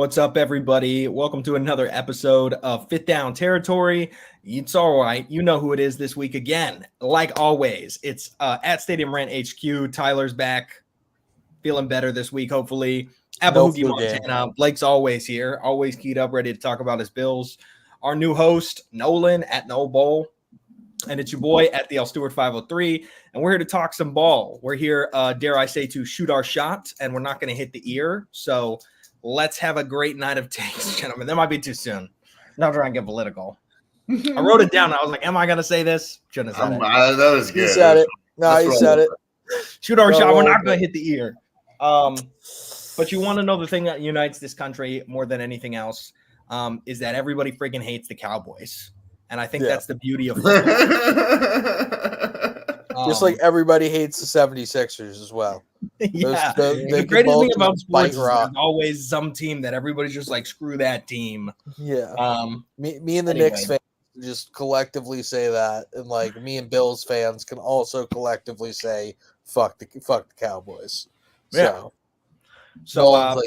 What's up, everybody? Welcome to another episode of Fit Down Territory. It's all right. You know who it is this week again. Like always, it's at Stadium Rant HQ. Tyler's back, feeling better this week, hopefully. Abahoogie Montana. Blake's always here, always keyed up, ready to talk about his Bills. Our new host, Nolan at No Bowl. And it's your boy at the L Stewart 503. And we're here to talk some ball. We're here, dare I say, to shoot our shot, and we're not going to hit the ear. So let's have a great night of takes, gentlemen. That might be too soon. Not trying to get political. I wrote it down. I was like, am I going to say this? Shouldn't have said it. That was good. You said it. No, you said it. Shoot our shot. We're not going to hit the ear. But you want to know the thing that unites this country more than anything else is that everybody freaking hates the Cowboys. And I think that's the beauty of football. Just like everybody hates the 76ers as well. Yeah. The greatest thing about sports is there's always some team that everybody's just like, screw that team. Yeah. Me and the Knicks fans just collectively say that. And like me and Bills fans can also collectively say, fuck the Cowboys. So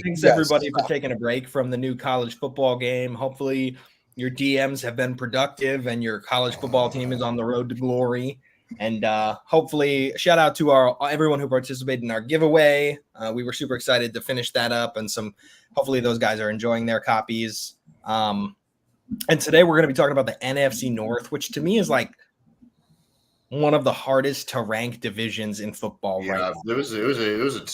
thanks everybody for taking a break from the new college football game. Hopefully your DMs have been productive and your college football team is on the road to glory. And hopefully shout out to everyone who participated in our giveaway. We were super excited to finish that up, and hopefully those guys are enjoying their copies. And today we're going to be talking about the NFC North, which to me is like one of the hardest to rank divisions in football. Yeah, right now. It was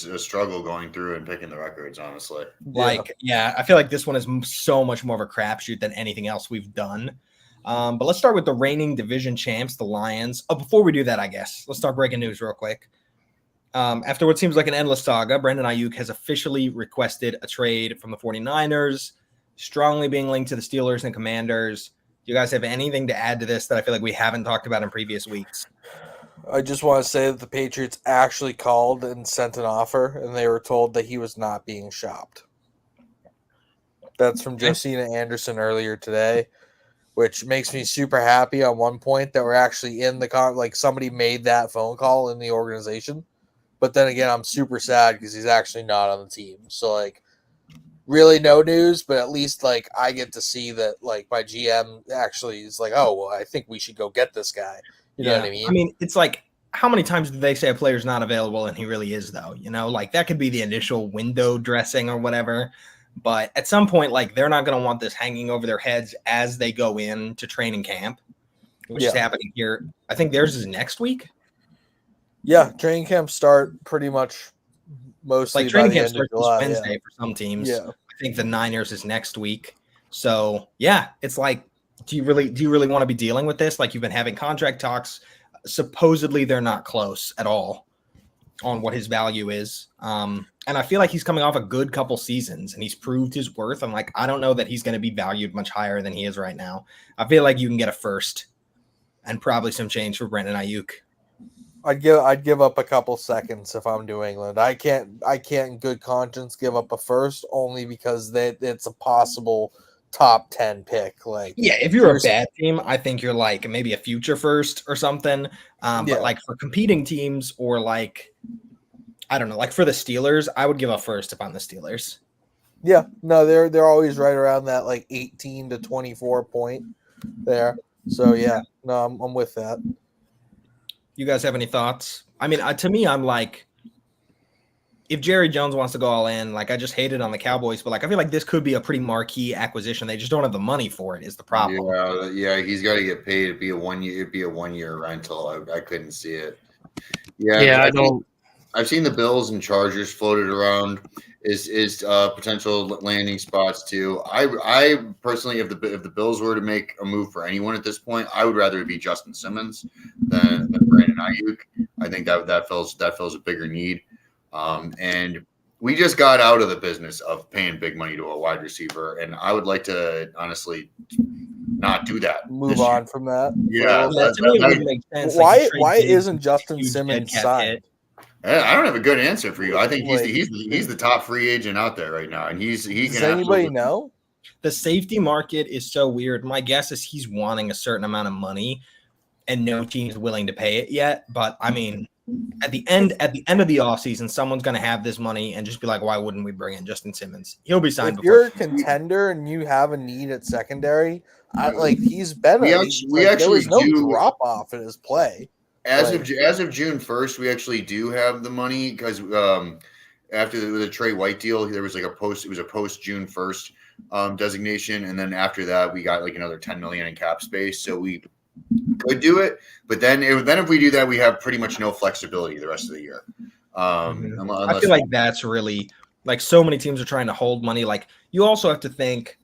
a struggle going through and picking the records, honestly. I feel like this one is so much more of a crapshoot than anything else we've done. But let's start with the reigning division champs, the Lions. Before we do that, I guess, let's start breaking news real quick. After what seems like an endless saga, Brandon Ayuk has officially requested a trade from the 49ers, strongly being linked to the Steelers and Commanders. Do you guys have anything to add to this that I feel like we haven't talked about in previous weeks? I just want to say that the Patriots actually called and sent an offer, and they were told that he was not being shopped. That's from Josina Anderson earlier today, which makes me super happy on one point that we're actually in the like somebody made that phone call in the organization. But then again, I'm super sad because he's actually not on the team. So like really no news, but at least like I get to see that like my GM actually is like, oh, well, I think we should go get this guy. You know what I mean? I mean, it's like, how many times do they say a player's not available and he really is, though? You know, like that could be the initial window dressing or whatever. But at some point, like, they're not going to want this hanging over their heads as they go into training camp, which is happening here. I think theirs is next week. Yeah, training camp start pretty much mostly like training camp starts this Wednesday for some teams. Yeah, I think the Niners is next week. So yeah, it's like, do you really want to be dealing with this? Like, you've been having contract talks. Supposedly, they're not close at all on what his value is. And I feel like he's coming off a good couple seasons and he's proved his worth. I'm like, I don't know that he's going to be valued much higher than he is right now. I feel like you can get a first and probably some change for Brandon Ayuk. I'd give up a couple seconds if I'm New England. I can't in good conscience give up a first only because it's a possible top 10 pick. Like, yeah, if you're a bad team, I think you're like maybe a future first or something. But like for competing teams or like, I don't know, like for the Steelers, I would give a first if I'm the Steelers. Yeah, no, they're always right around that like 18 to 24 point there. So yeah, no, I'm with that. You guys have any thoughts? I mean, to me, I'm like, if Jerry Jones wants to go all in, like I just hate it on the Cowboys, but like I feel like this could be a pretty marquee acquisition. They just don't have the money for it. Is the problem? Yeah, he's got to get paid. It'd be a 1 year rental. I couldn't see it. Yeah, I don't. I've seen the Bills and Chargers floated around is potential landing spots too. I personally, if the Bills were to make a move for anyone at this point, I would rather it be Justin Simmons than Brandon Ayuk. I think that fills a bigger need. And we just got out of the business of paying big money to a wide receiver, and I would like to honestly not do that. Move on from that. Yeah, to me, it wouldn't make sense. Why isn't Justin Simmons signed? I don't have a good answer for you. I think he's the top free agent out there right now, and he does can. Anybody know? The safety market is so weird. My guess is he's wanting a certain amount of money, and no team is willing to pay it yet. But I mean, At the end of the offseason, someone's going to have this money and just be like, why wouldn't we bring in Justin Simmons? He'll be signed. If you're a contender and you have a need at secondary, he's been there was no drop off in his play. As of June 1st, we actually do have the money because after the Trey White deal, there was like it was a post June 1st designation, and then after that, we got like another $10 million in cap space, so we could do it. But then if we do that, we have pretty much no flexibility the rest of the year. I feel like that's really like so many teams are trying to hold money. Like you also have to think,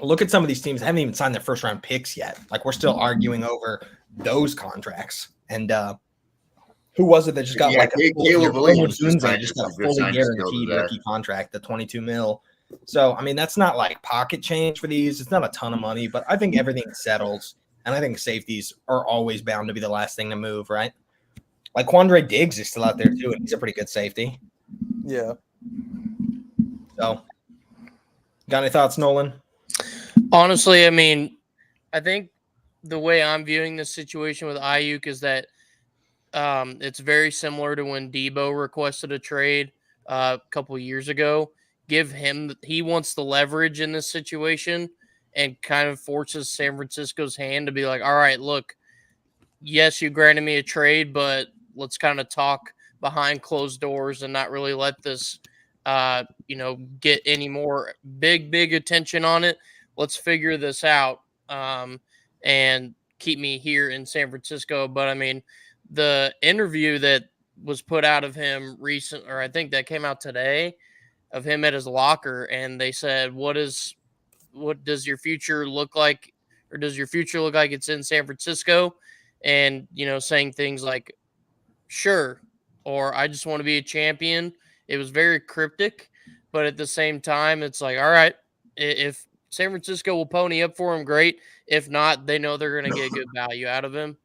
look at some of these teams that haven't even signed their first round picks yet. Like we're still arguing over those contracts. And who was it that just got Caleb Williams just got a fully guaranteed rookie contract, the $22 million. So I mean that's not like pocket change for these. It's not a ton of money, but I think everything settles, and I think safeties are always bound to be the last thing to move, right? Like Quandre Diggs is still out there too, and he's a pretty good safety. Yeah. So, got any thoughts, Nolan? Honestly, I mean, I think the way I'm viewing this situation with Ayuk is that it's very similar to when Debo requested a trade a couple of years ago. He wants the leverage in this situation and kind of forces San Francisco's hand to be like, all right, look, yes, you granted me a trade, but let's kind of talk behind closed doors and not really let this, get any more big attention on it. Let's figure this out and keep me here in San Francisco. But I mean, the interview that was put out of him I think that came out today, of him at his locker, and they said, what does your future look like, or does your future look like it's in San Francisco? And saying things like, sure, or I just want to be a champion. It was very cryptic, but at the same time, it's like, all right, if San Francisco will pony up for him, great. If not, they know they're going to get good value out of him,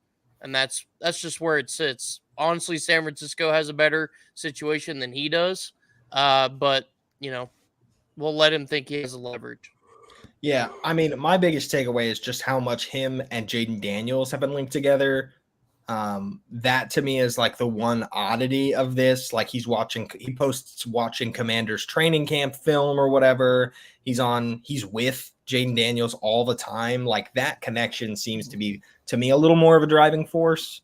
and that's just where it sits. Honestly, San Francisco has a better situation than he does, but we'll let him think he has a leverage. Yeah, I mean, my biggest takeaway is just how much him and Jaden Daniels have been linked together. That to me is like the one oddity of this. Like he posts watching Commanders training camp film or whatever. He's with Jaden Daniels all the time. Like that connection seems to be, to me, a little more of a driving force.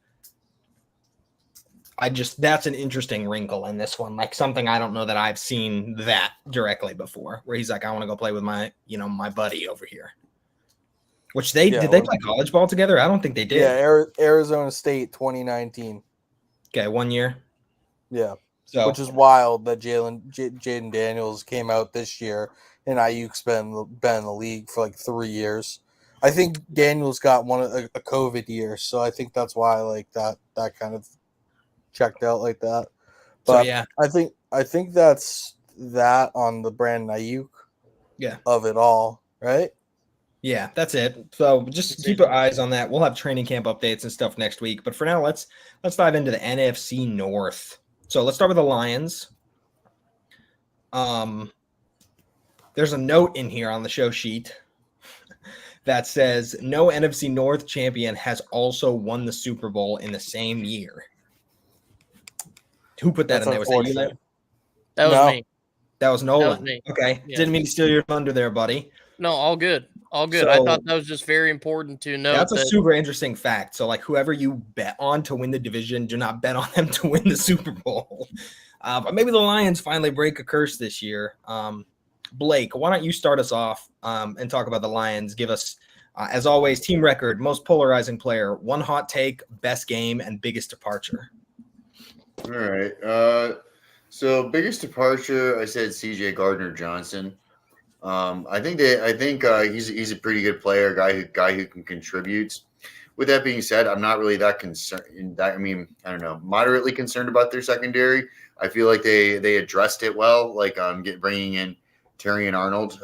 That's an interesting wrinkle in this one. Like something I don't know that I've seen that directly before, where he's like, I want to go play with my buddy over here. Which did they play college ball together? I don't think they did. Yeah, Arizona State 2019. Okay, 1 year. Yeah. So, which is wild that Jaden Daniels came out this year and Ayuk's been in the league for like 3 years. I think Daniels got a COVID year, so I think that's why like that kind of checked out like that. But so, yeah, I think that's that on the Brandon Ayuk of it all, right? Yeah, that's it. So just keep your eyes on that. We'll have training camp updates and stuff next week. But for now, let's dive into the NFC North. So let's start with the Lions. There's a note in here on the show sheet that says no NFC North champion has also won the Super Bowl in the same year. Who put that in there? Was that you? That was me. That was Nolan. That was me. Okay. Yeah. Didn't mean to steal your thunder there, buddy. No, all good. All good. So, I thought that was just very important to know. That's a super interesting fact. So, like, whoever you bet on to win the division, do not bet on them to win the Super Bowl. But maybe the Lions finally break a curse this year. Blake, why don't you start us off and talk about the Lions? Give us, as always, team record, most polarizing player, one hot take, best game, and biggest departure. All right. So biggest departure, I said C.J. Gardner-Johnson. I think he's a pretty good player, guy who can contribute. With that being said, I'm not really that concerned. I don't know, moderately concerned about their secondary. I feel like they addressed it well, like bringing in Terry and Arnold,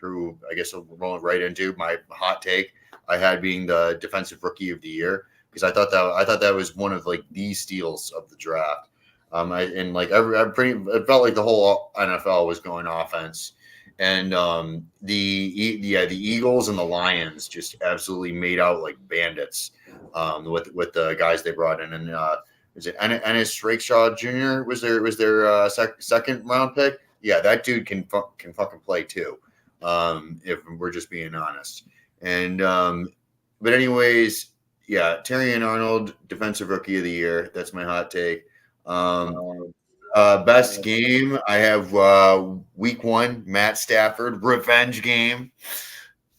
who I guess we'll roll right into my hot take I had being the defensive rookie of the year, because I thought that was one of like the steals of the draft. It felt like the whole NFL was going offense. And the Eagles and the Lions just absolutely made out like bandits with the guys they brought in. And is it Ennis Rakeshaw Jr. was their second round pick. Yeah, that dude can fucking play too. If we're just being honest. And but anyways, yeah, Terrion Arnold, defensive rookie of the year. That's my hot take. Best game, I have week 1, Matt Stafford, revenge game.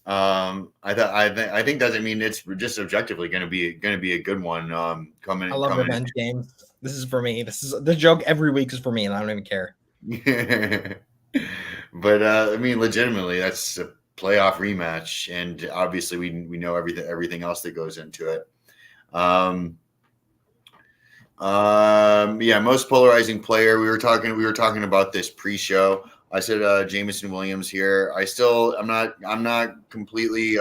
I think doesn't mean it's just objectively going to be a good one. I love revenge games. This is for me. This is the joke every week is for me, and I don't even care. But I mean, legitimately, that's a playoff rematch, and obviously, we know everything else that goes into it. Yeah, most polarizing player. We were talking about this pre-show. I said Jameson Williams here. I'm not completely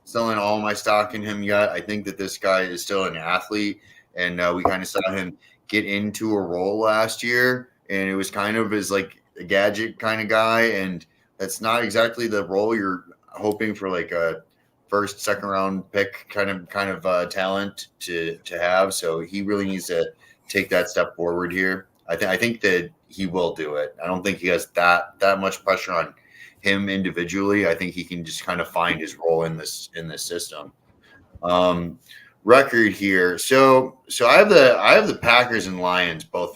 selling all my stock in him yet. I think that this guy is still an athlete, and we kind of saw him get into a role last year, and it was kind of as like a gadget kind of guy, and that's not exactly the role you're hoping for, like a first, second round pick kind of talent to have. So he really needs to take that step forward here. I think that he will do it. I don't think he has that much pressure on him individually. I think he can just kind of find his role in this system. Record here. So I have the Packers and Lions both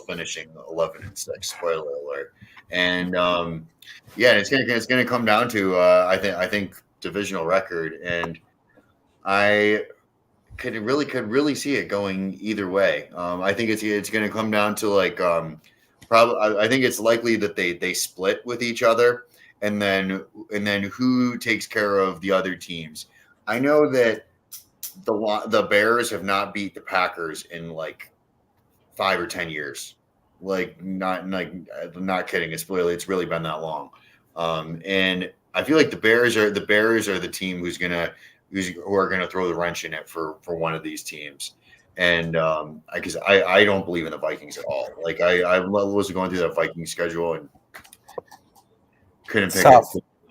finishing 11-6. Spoiler alert. And yeah, it's gonna come down to I think divisional record, and I could really see it going either way. I think it's going to come down to like probably. I think it's likely that they split with each other, and then who takes care of the other teams. I know that the Bears have not beat the Packers in like 5 or 10 years. Like not kidding. It's really been that long. And I feel like the Bears are the team who are gonna throw the wrench in it for one of these teams. And because I don't believe in the Vikings at all. Like I was going through that Viking schedule and couldn't pick it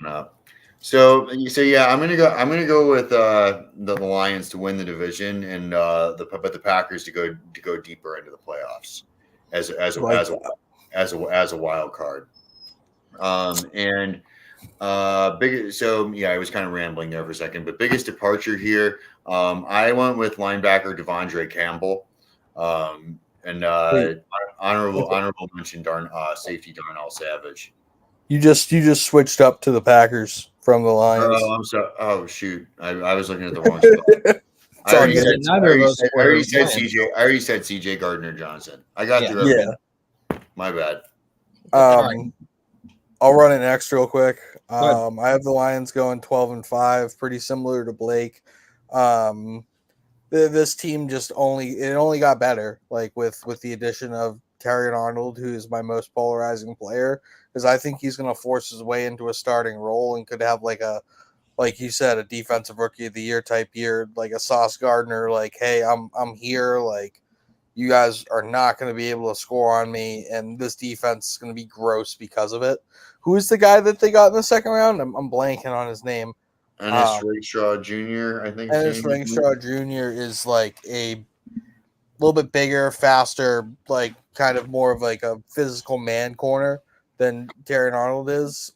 up. So yeah, I'm gonna go with the Lions to win the division, and but the Packers to go deeper into the playoffs as a wild card. So yeah, I was kind of rambling there for a second, but biggest departure here, I went with linebacker Devondre Campbell, and honorable mention safety Darnell Savage. You just switched up to the Packers from the Lions. Oh, I'm sorry. Oh shoot, I was looking at the wrong spot. I already said CJ Gardner Johnson. I got through everything. My bad. I'll run it next real quick. I have the Lions going 12-5, pretty similar to Blake. This team only got better, like with the addition of Terrion Arnold, who is my most polarizing player, because I think he's going to force his way into a starting role and could have like you said, a defensive rookie of the year type year, like a Sauce Gardner, like, hey, I'm here, like you guys are not going to be able to score on me, and this defense is going to be gross because of it. Who is the guy that they got in the second round? I'm blanking on his name. Ennis Rakeshaw Jr., I think. Ennis Rakeshaw Jr. is like a little bit bigger, faster, like kind of more of like a physical man corner than Terrion Arnold is.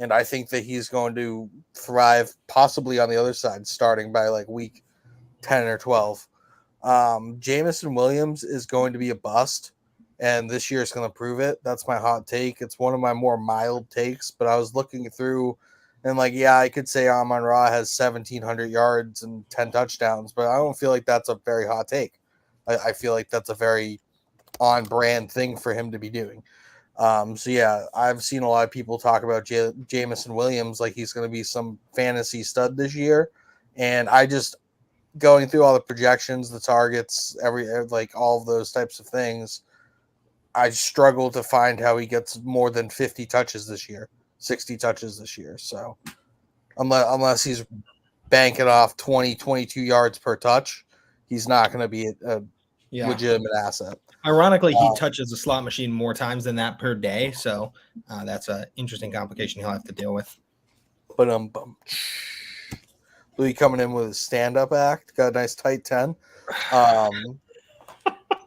And I think that he's going to thrive possibly on the other side starting by like week 10 or 12. Jameson Williams is going to be a bust, and this year is going to prove it. That's my hot take. It's one of my more mild takes, but I was looking through and like, yeah, I could say Amon-Ra has 1,700 yards and 10 touchdowns, but I don't feel like that's a very hot take. I feel like that's a very on-brand thing for him to be doing. So yeah, I've seen a lot of people talk about Jameson Williams like he's going to be some fantasy stud this year, and I just going through all the projections, the targets, like all of those types of things, I struggle to find how he gets more than 50 touches this year, 60 touches this year. So unless he's banking off 20, 22 yards per touch, he's not going to be a legitimate asset. Ironically, he touches the slot machine more times than that per day. So that's an interesting complication he'll have to deal with. But Louis coming in with a stand-up act, got a nice tight 10.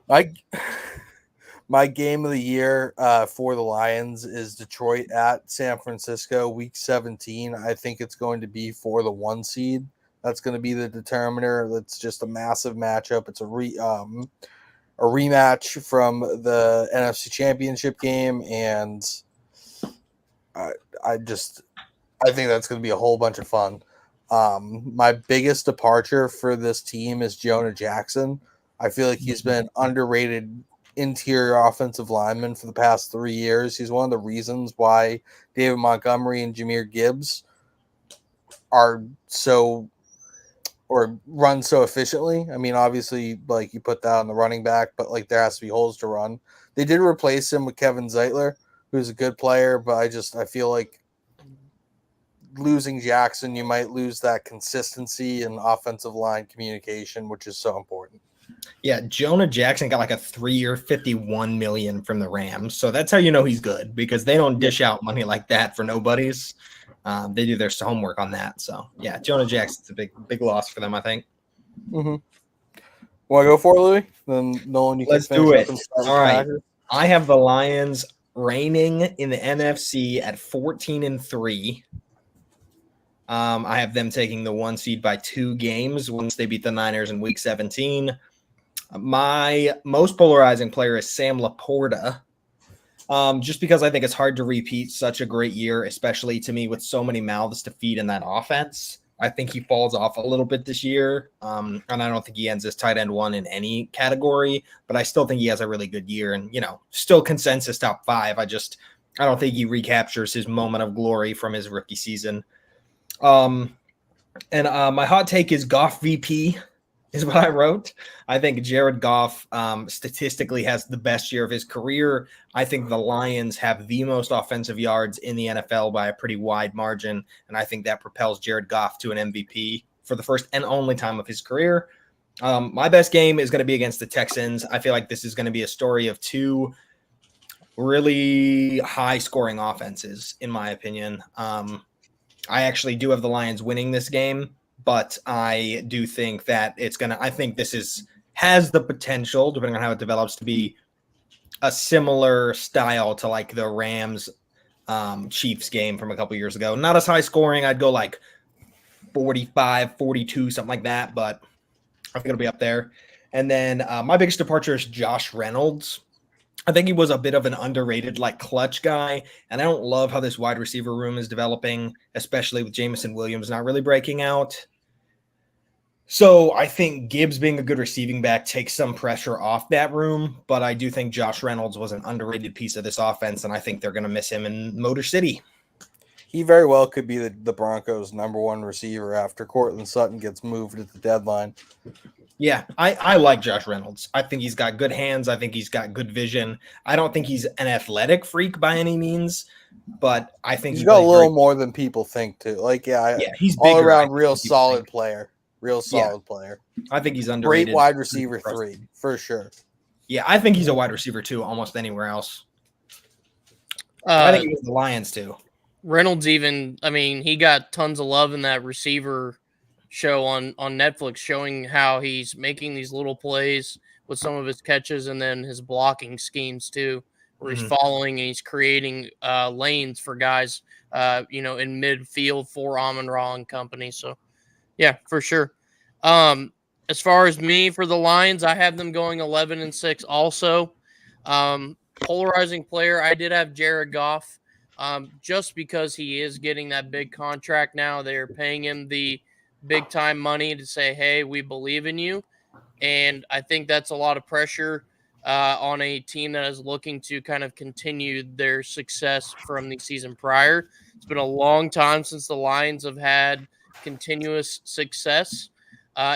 My game of the year for the Lions is Detroit at San Francisco, Week 17. I think it's going to be for the 1 seed. That's going to be the determiner. That's just a massive matchup. It's a rematch from the NFC Championship game, and I think that's going to be a whole bunch of fun. My biggest departure for this team is Jonah Jackson. I feel like he's been underrated interior offensive lineman for the past 3 years. He's one of the reasons why David Montgomery and Jahmyr Gibbs are run so efficiently. I mean, obviously, like, you put that on the running back, but like there has to be holes to run. They did replace him with Kevin Zeitler, who's a good player, but I feel like losing Jackson, you might lose that consistency and offensive line communication, which is so important. Yeah, Jonah Jackson got like a 3-year, $51 million from the Rams, so that's how you know he's good, because they don't dish out money like that for nobodies. They do their homework on that. So yeah, Jonah Jackson's a big loss for them, I think. Mm-hmm. Want to go for it, Louis? Then Nolan, you Let's can do it. All right, I have the Lions reigning in the NFC at 14-3. I have them taking the 1 seed by 2 games once they beat the Niners in Week 17. My most polarizing player is Sam Laporta, just because I think it's hard to repeat such a great year, especially to me with so many mouths to feed in that offense. I think he falls off a little bit this year, and I don't think he ends as tight end 1 in any category, but I still think he has a really good year and, still consensus top 5. I don't think he recaptures his moment of glory from his rookie season. My hot take is Goff VP is what I wrote. I think Jared Goff statistically has the best year of his career. I think the Lions have the most offensive yards in the NFL by a pretty wide margin, and I think that propels Jared Goff to an MVP for the first and only time of his career. My best game is going to be against the Texans. I feel like this is going to be a story of 2 really high-scoring offenses, in my opinion. I actually do have the Lions winning this game, but I do think that I think this has the potential, depending on how it develops, to be a similar style to like the Rams Chiefs game from a couple years ago. Not as high scoring. I'd go like 45, 42, something like that, but I think it'll be up there. And then my biggest departure is Josh Reynolds. I think he was a bit of an underrated, like, clutch guy, and I don't love how this wide receiver room is developing, especially with Jameson Williams not really breaking out. So I think Gibbs being a good receiving back takes some pressure off that room, but I do think Josh Reynolds was an underrated piece of this offense, and I think they're going to miss him in Motor City. He very well could be the Broncos' number 1 receiver after Cortland Sutton gets moved at the deadline. Yeah, I like Josh Reynolds. I think he's got good hands. I think he's got good vision. I don't think he's an athletic freak by any means, but I think he's got a little more than people think too. Like, he's all around real solid player. Real solid player. I think he's underrated. Great wide receiver 3 for sure. Yeah, I think he's a wide receiver 2 almost anywhere else. I think he was the Lions too. Reynolds he got tons of love in that receiver show on Netflix, showing how he's making these little plays with some of his catches and then his blocking schemes too, where he's following and he's creating lanes for guys, in midfield for Amon-Ra and company. So, yeah, for sure. As far as me for the Lions, I have them going 11-6 also. Polarizing player, I did have Jared Goff, just because he is getting that big contract now. They're paying him the big-time money to say, hey, we believe in you. And I think that's a lot of pressure on a team that is looking to kind of continue their success from the season prior. It's been a long time since the Lions have had continuous success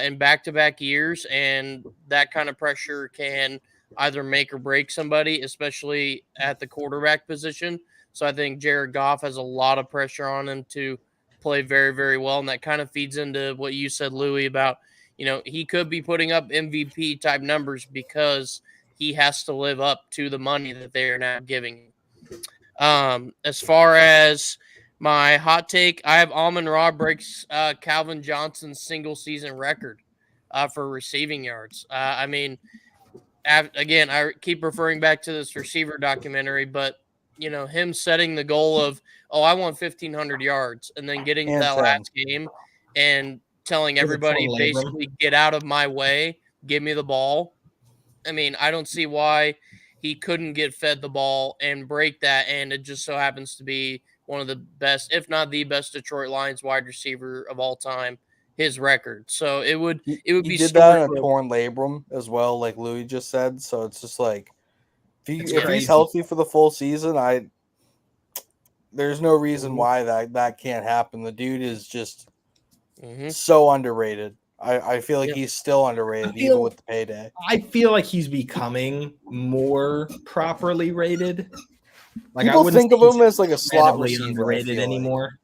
in back-to-back years, and that kind of pressure can either make or break somebody, especially at the quarterback position. So I think Jared Goff has a lot of pressure on him to play very, very well, and that kind of feeds into what you said, Louis, about, he could be putting up MVP type numbers because he has to live up to the money that they are now giving. As far as my hot take, I have Amon-Ra breaks Calvin Johnson's single season record for receiving yards. again, I keep referring back to this receiver documentary, but him setting the goal of, I want 1,500 yards, and then getting to that last game and telling everybody basically, get out of my way, give me the ball. I mean, I don't see why he couldn't get fed the ball and break that, and it just so happens to be one of the best, if not the best, Detroit Lions wide receiver of all time, his record. So it would be. He did that in a torn labrum as well, like Louis just said. So it's just like, if he's healthy for the full season, there's no reason why that can't happen. The dude is just so underrated. I feel like he's still underrated even with the payday. I feel like he's becoming more properly rated. Like, people think of him as like a slot receiver underrated anymore.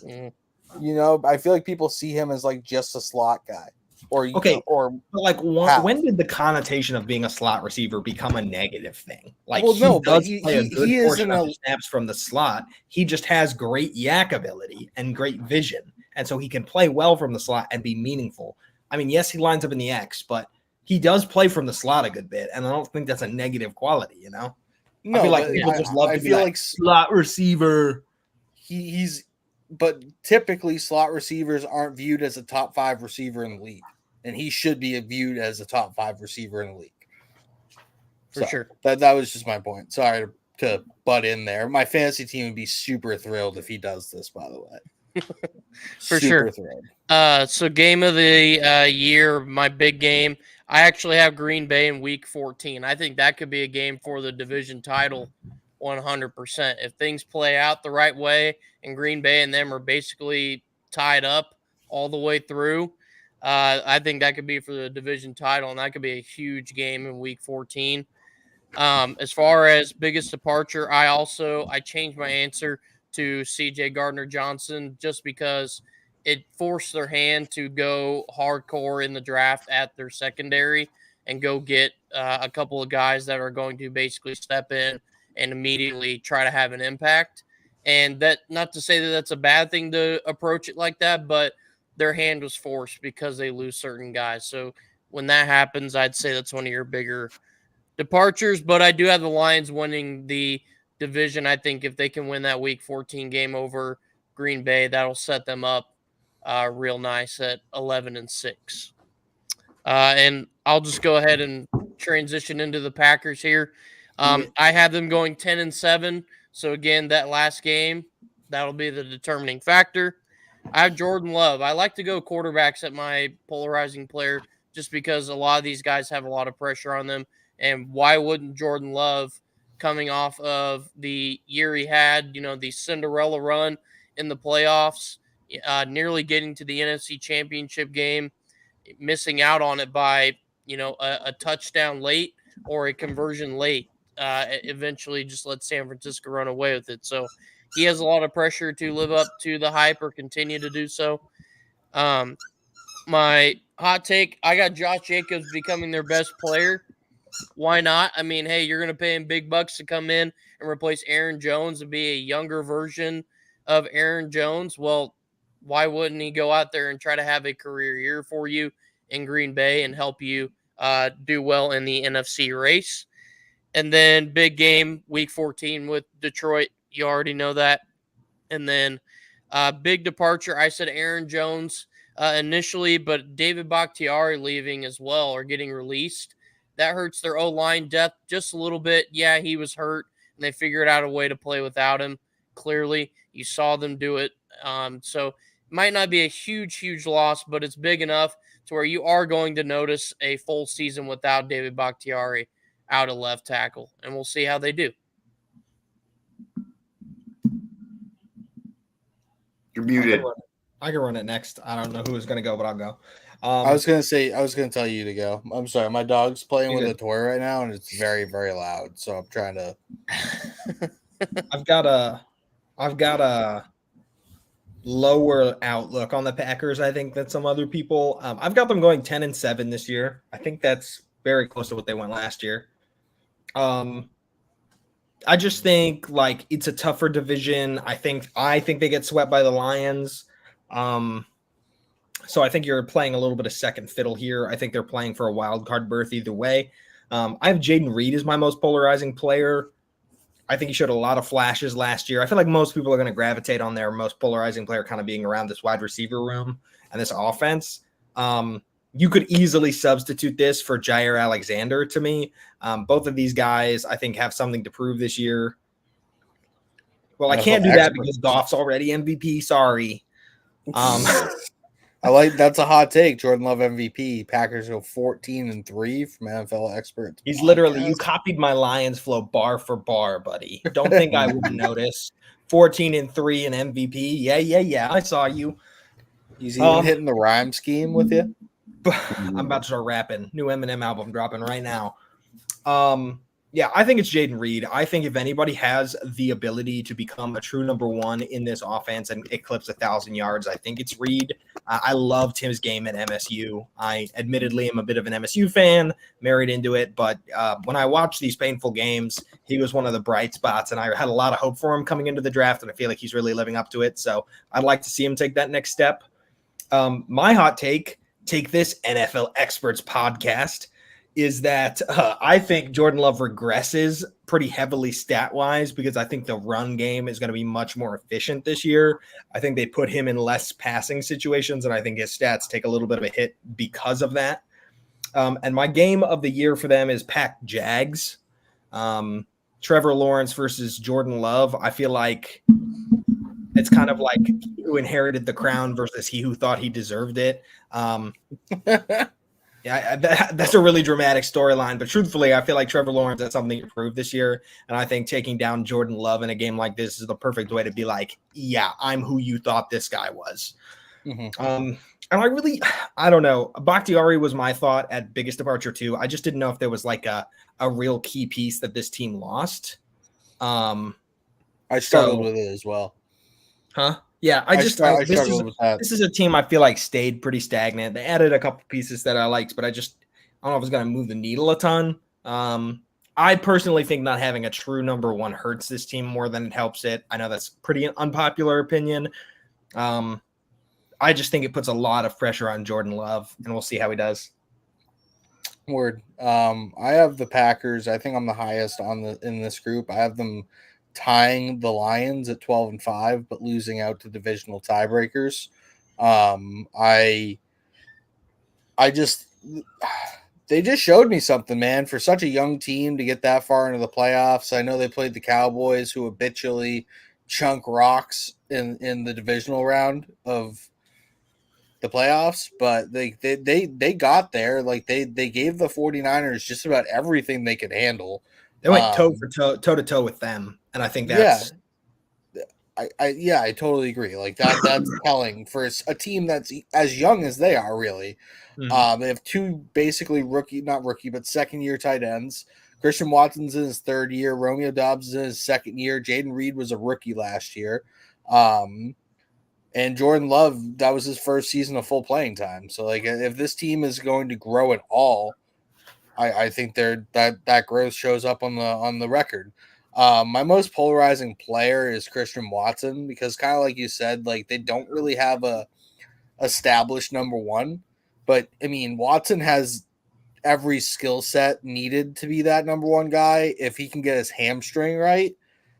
I feel like people see him as like just a slot guy. When did the connotation of being a slot receiver become a negative thing? Like, he play a good portion of snaps from the slot. He just has great yak ability and great vision, and so he can play well from the slot and be meaningful. I mean, yes, he lines up in the X, but he does play from the slot a good bit, and I don't think that's a negative quality. No, I feel like people just love to be like slot receiver. But typically slot receivers aren't viewed as a top 5 receiver in the league. And he should be viewed as a top 5 receiver in the league. For sure. That was just my point. Sorry to butt in there. My fantasy team would be super thrilled if he does this, by the way. For sure. Thrilled. So game of the year, my big game. I actually have Green Bay in week 14. I think that could be a game for the division title 100%. If things play out the right way and Green Bay and them are basically tied up all the way through, I think that could be for the division title, and that could be a huge game in week 14. As far as biggest departure, I changed my answer to CJ Gardner-Johnson just because it forced their hand to go hardcore in the draft at their secondary and go get a couple of guys that are going to basically step in and immediately try to have an impact. And that, not to say that that's a bad thing to approach it like that, but their hand was forced because they lose certain guys. So when that happens, I'd say that's one of your bigger departures. But I do have the Lions winning the division. I think if they can win that week 14 game over Green Bay, that'll set them up real nice at 11-6. And I'll just go ahead and transition into the Packers here. I have them going 10-7. So again, that last game, that'll be the determining factor. I have Jordan Love. I like to go quarterbacks at my polarizing player just because a lot of these guys have a lot of pressure on them. And why wouldn't Jordan Love, coming off of the year he had, the Cinderella run in the playoffs, nearly getting to the NFC Championship game, missing out on it by, a touchdown late or a conversion late, eventually just let San Francisco run away with it. So he has a lot of pressure to live up to the hype or continue to do so. My hot take, I got Josh Jacobs becoming their best player. Why not? I mean, hey, you're going to pay him big bucks to come in and replace Aaron Jones and be a younger version of Aaron Jones. Well, why wouldn't he go out there and try to have a career year for you in Green Bay and help you do well in the NFC race? And then big game, week 14 with Detroit. You already know that. And then big departure, I said Aaron Jones initially, but David Bakhtiari leaving as well or getting released. That hurts their O-line depth just a little bit. Yeah, he was hurt, and they figured out a way to play without him. Clearly, you saw them do it. So it might not be a huge loss, but it's big enough to where you are going to notice a full season without David Bakhtiari out of left tackle, and we'll see how they do. You're muted. I can run it next. I don't know who is going to go, but I'll go. I was going to tell you to go. I'm sorry. My dog's playing with a toy right now, and it's very, very loud. So I'm trying to. I've got a lower outlook on the Packers, I think, than some other people. I've got them going 10-7 this year. I think that's very close to what they went last year. I just think it's a tougher division. I think they get swept by the Lions. So I think you're playing a little bit of second fiddle here. I think they're playing for a wild card berth either way. I have Jaden Reed as my most polarizing player. I think he showed a lot of flashes last year. I feel like most people are going to gravitate on their most polarizing player kind of being around this wide receiver room and this offense. You could easily substitute this for Jair Alexander to me. Both of these guys, I think, have something to prove this year. Well, I can't do that because Goff's already MVP. Sorry. I like that's a hot take. Jordan Love MVP. Packers go 14-3 from NFL experts. He's literally, you copied my Lions flow bar for bar, buddy. Don't think I wouldn't notice. 14-3 and MVP. Yeah. I saw you. He's even hitting the rhyme scheme with you. I'm about to start rapping. New Eminem album dropping right now. Yeah, I think it's Jaden Reed. I think if anybody has the ability to become a true number one in this offense and eclipse 1,000 yards, I think it's Reed. I loved his game at MSU. I admittedly am a bit of an MSU fan, married into it, but when I watched these painful games, he was one of the bright spots, and I had a lot of hope for him coming into the draft, and I feel like he's really living up to it. So I'd like to see him take that next step. My hot take this NFL Experts podcast, is that I think Jordan Love regresses pretty heavily stat-wise because I think the run game is going to be much more efficient this year. I think they put him in less passing situations, and I think his stats take a little bit of a hit because of that. And my game of the year for them is Pack Jags. Trevor Lawrence versus Jordan Love. I feel like it's kind of like he who inherited the crown versus he who thought he deserved it. Yeah, that's a really dramatic storyline, but truthfully, I feel like Trevor Lawrence has something to prove this year, and I think taking down Jordan Love in a game like this is the perfect way to be like, yeah, I'm who you thought this guy was. And I don't know. Bakhtiari was my thought at biggest departure too. I just didn't know if there was like a real key piece that this team lost. I struggled with it as well. Huh? Yeah, this is a team I feel like stayed pretty stagnant. They added a couple pieces that I liked, but I don't know if it's going to move the needle a ton. I personally think not having a true number one hurts this team more than it helps it. I know that's pretty unpopular opinion. I just think it puts a lot of pressure on Jordan Love, and we'll see how he does. Word. I have the Packers. I think I'm the highest in this group. I have them tying the Lions at 12-5, but losing out to divisional tiebreakers. They just showed me something, man. For such a young team to get that far into the playoffs, I know they played the Cowboys, who habitually chunk rocks in the divisional round of the playoffs, but they got there. Like they gave the 49ers just about everything they could handle. They went toe to toe with them, and I think that's I totally agree. Like that's telling for a team that's as young as they are. Really, they have two basically second-year tight ends. Christian Watson's in his third year. Romeo Doubs is in his second year. Jaden Reed was a rookie last year, and Jordan Love, that was his first season of full playing time. So, like, if this team is going to grow at all, I think that growth shows up on the record. My most polarizing player is Christian Watson because, kind of like you said, like they don't really have a established number one, but I mean Watson has every skill set needed to be that number one guy if he can get his hamstring right.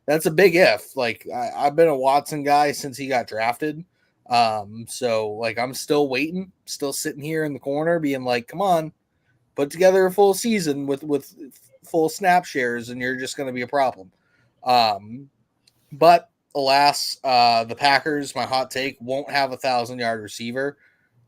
That's a big if. Like I've been a Watson guy since he got drafted, so like I'm still waiting, still sitting here in the corner, being like, come on. Put together a full season with full snap shares, and you're just going to be a problem. But alas, the Packers, my hot take, won't have 1,000-yard receiver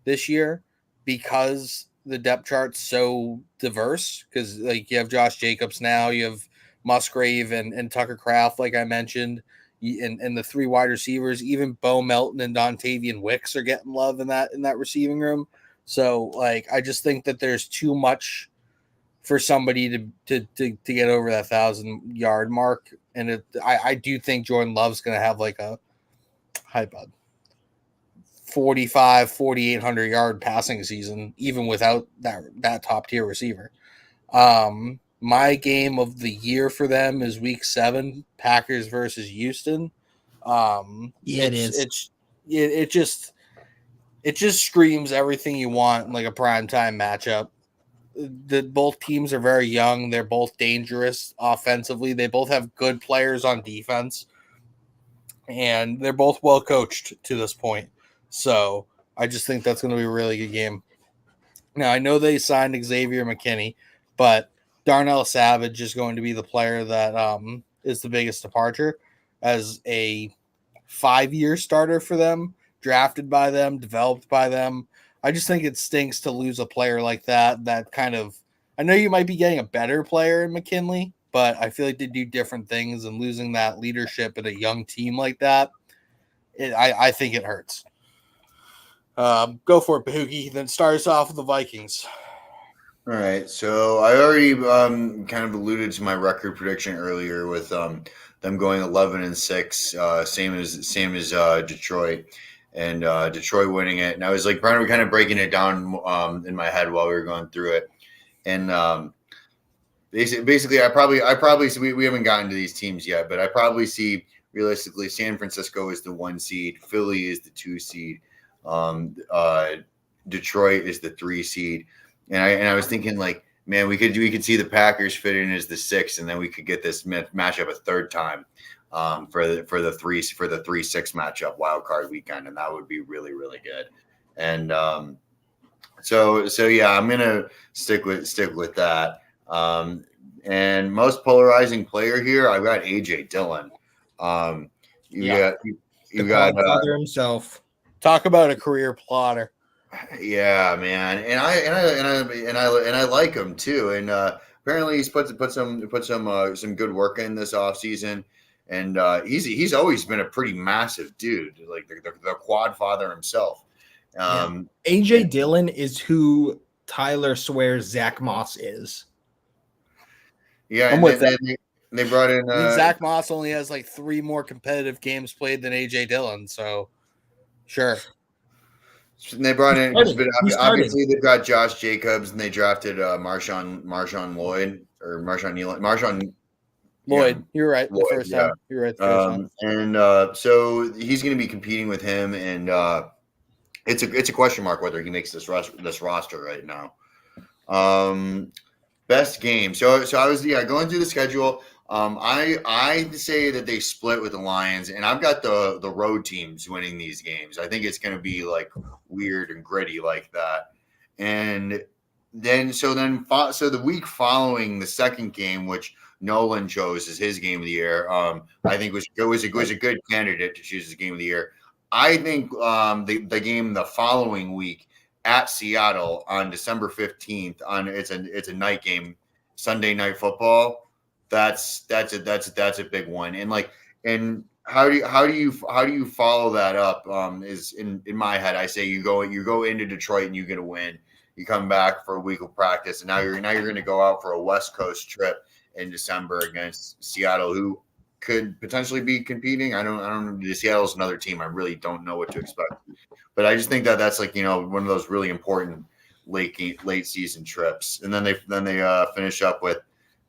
this year because the depth chart's so diverse. Because like you have Josh Jacobs now, you have Musgrave and Tucker Kraft, like I mentioned, and the three wide receivers. Even Bo Melton and Dontavian Wicks are getting love in that receiving room. So, like, I just think that there's too much for somebody to get over that 1,000-yard mark, and I do think Jordan Love's going to have like a 4,800 passing season, even without that top tier receiver. My game of the year for them is Week 7, Packers versus Houston. It just screams everything you want in like a primetime matchup. both teams are very young. They're both dangerous offensively. They both have good players on defense, and they're both well coached to this point. So I just think that's going to be a really good game. Now, I know they signed Xavier McKinney, but Darnell Savage is going to be the player that is the biggest departure as a 5-year starter for them, drafted by them, developed by them. I just think it stinks to lose a player like that. That kind of, I know you might be getting a better player in McKinley, but I feel like they do different things, and losing that leadership in a young team like that, I think it hurts. Go for it, Bahugi. Then starts off with the Vikings. All right. So I already kind of alluded to my record prediction earlier with them going 11-6, same as Detroit, and Detroit winning it. And I was like kind of breaking it down in my head while we were going through it. And basically, I probably so we haven't gotten to these teams yet, but I probably see realistically San Francisco is the 1 seed, Philly is the 2 seed. Detroit is the 3 seed, and I was thinking like, man, we could see the Packers fit in as the 6, and then we could get this matchup a third time for the 3-6 matchup wild card weekend, and that would be really, really good. And so yeah, I'm gonna stick with that. And most polarizing player here, I've got AJ Dillon. You got father himself. Talk about a career plotter. Yeah, man, and I like him too. And apparently he's put some good work in this offseason. And he's always been a pretty massive dude, like the quad father himself. AJ Dillon is who Tyler swears Zach Moss is. Yeah, I'm with that. They brought in Zach Moss only has like 3 more competitive games played than AJ Dillon, so sure. And they brought in obviously they've got Josh Jacobs, and they drafted Marshawn Lloyd or Marshawn Lloyd. Yeah, You're right. Lloyd, The first time. You're right. The first time. And so he's going to be competing with him, and it's a question mark whether he makes this roster right now. Best game. So I was going through the schedule. I say that they split with the Lions, and I've got the road teams winning these games. I think it's going to be like weird and gritty like that. And then the week following the second game, which Nolan chose as his game of the year, I think was a good candidate to choose as game of the year. I think the game the following week at Seattle on December 15th it's a night game, Sunday Night Football. That's a big one. And how do you follow that up? Is in my head, I say you go into Detroit and you get a win. You come back for a week of practice, and now you're going to go out for a West Coast trip in December against Seattle, who could potentially be competing. I don't. Seattle's another team. I really don't know what to expect, but I just think that's like one of those really important late season trips, and then they finish up with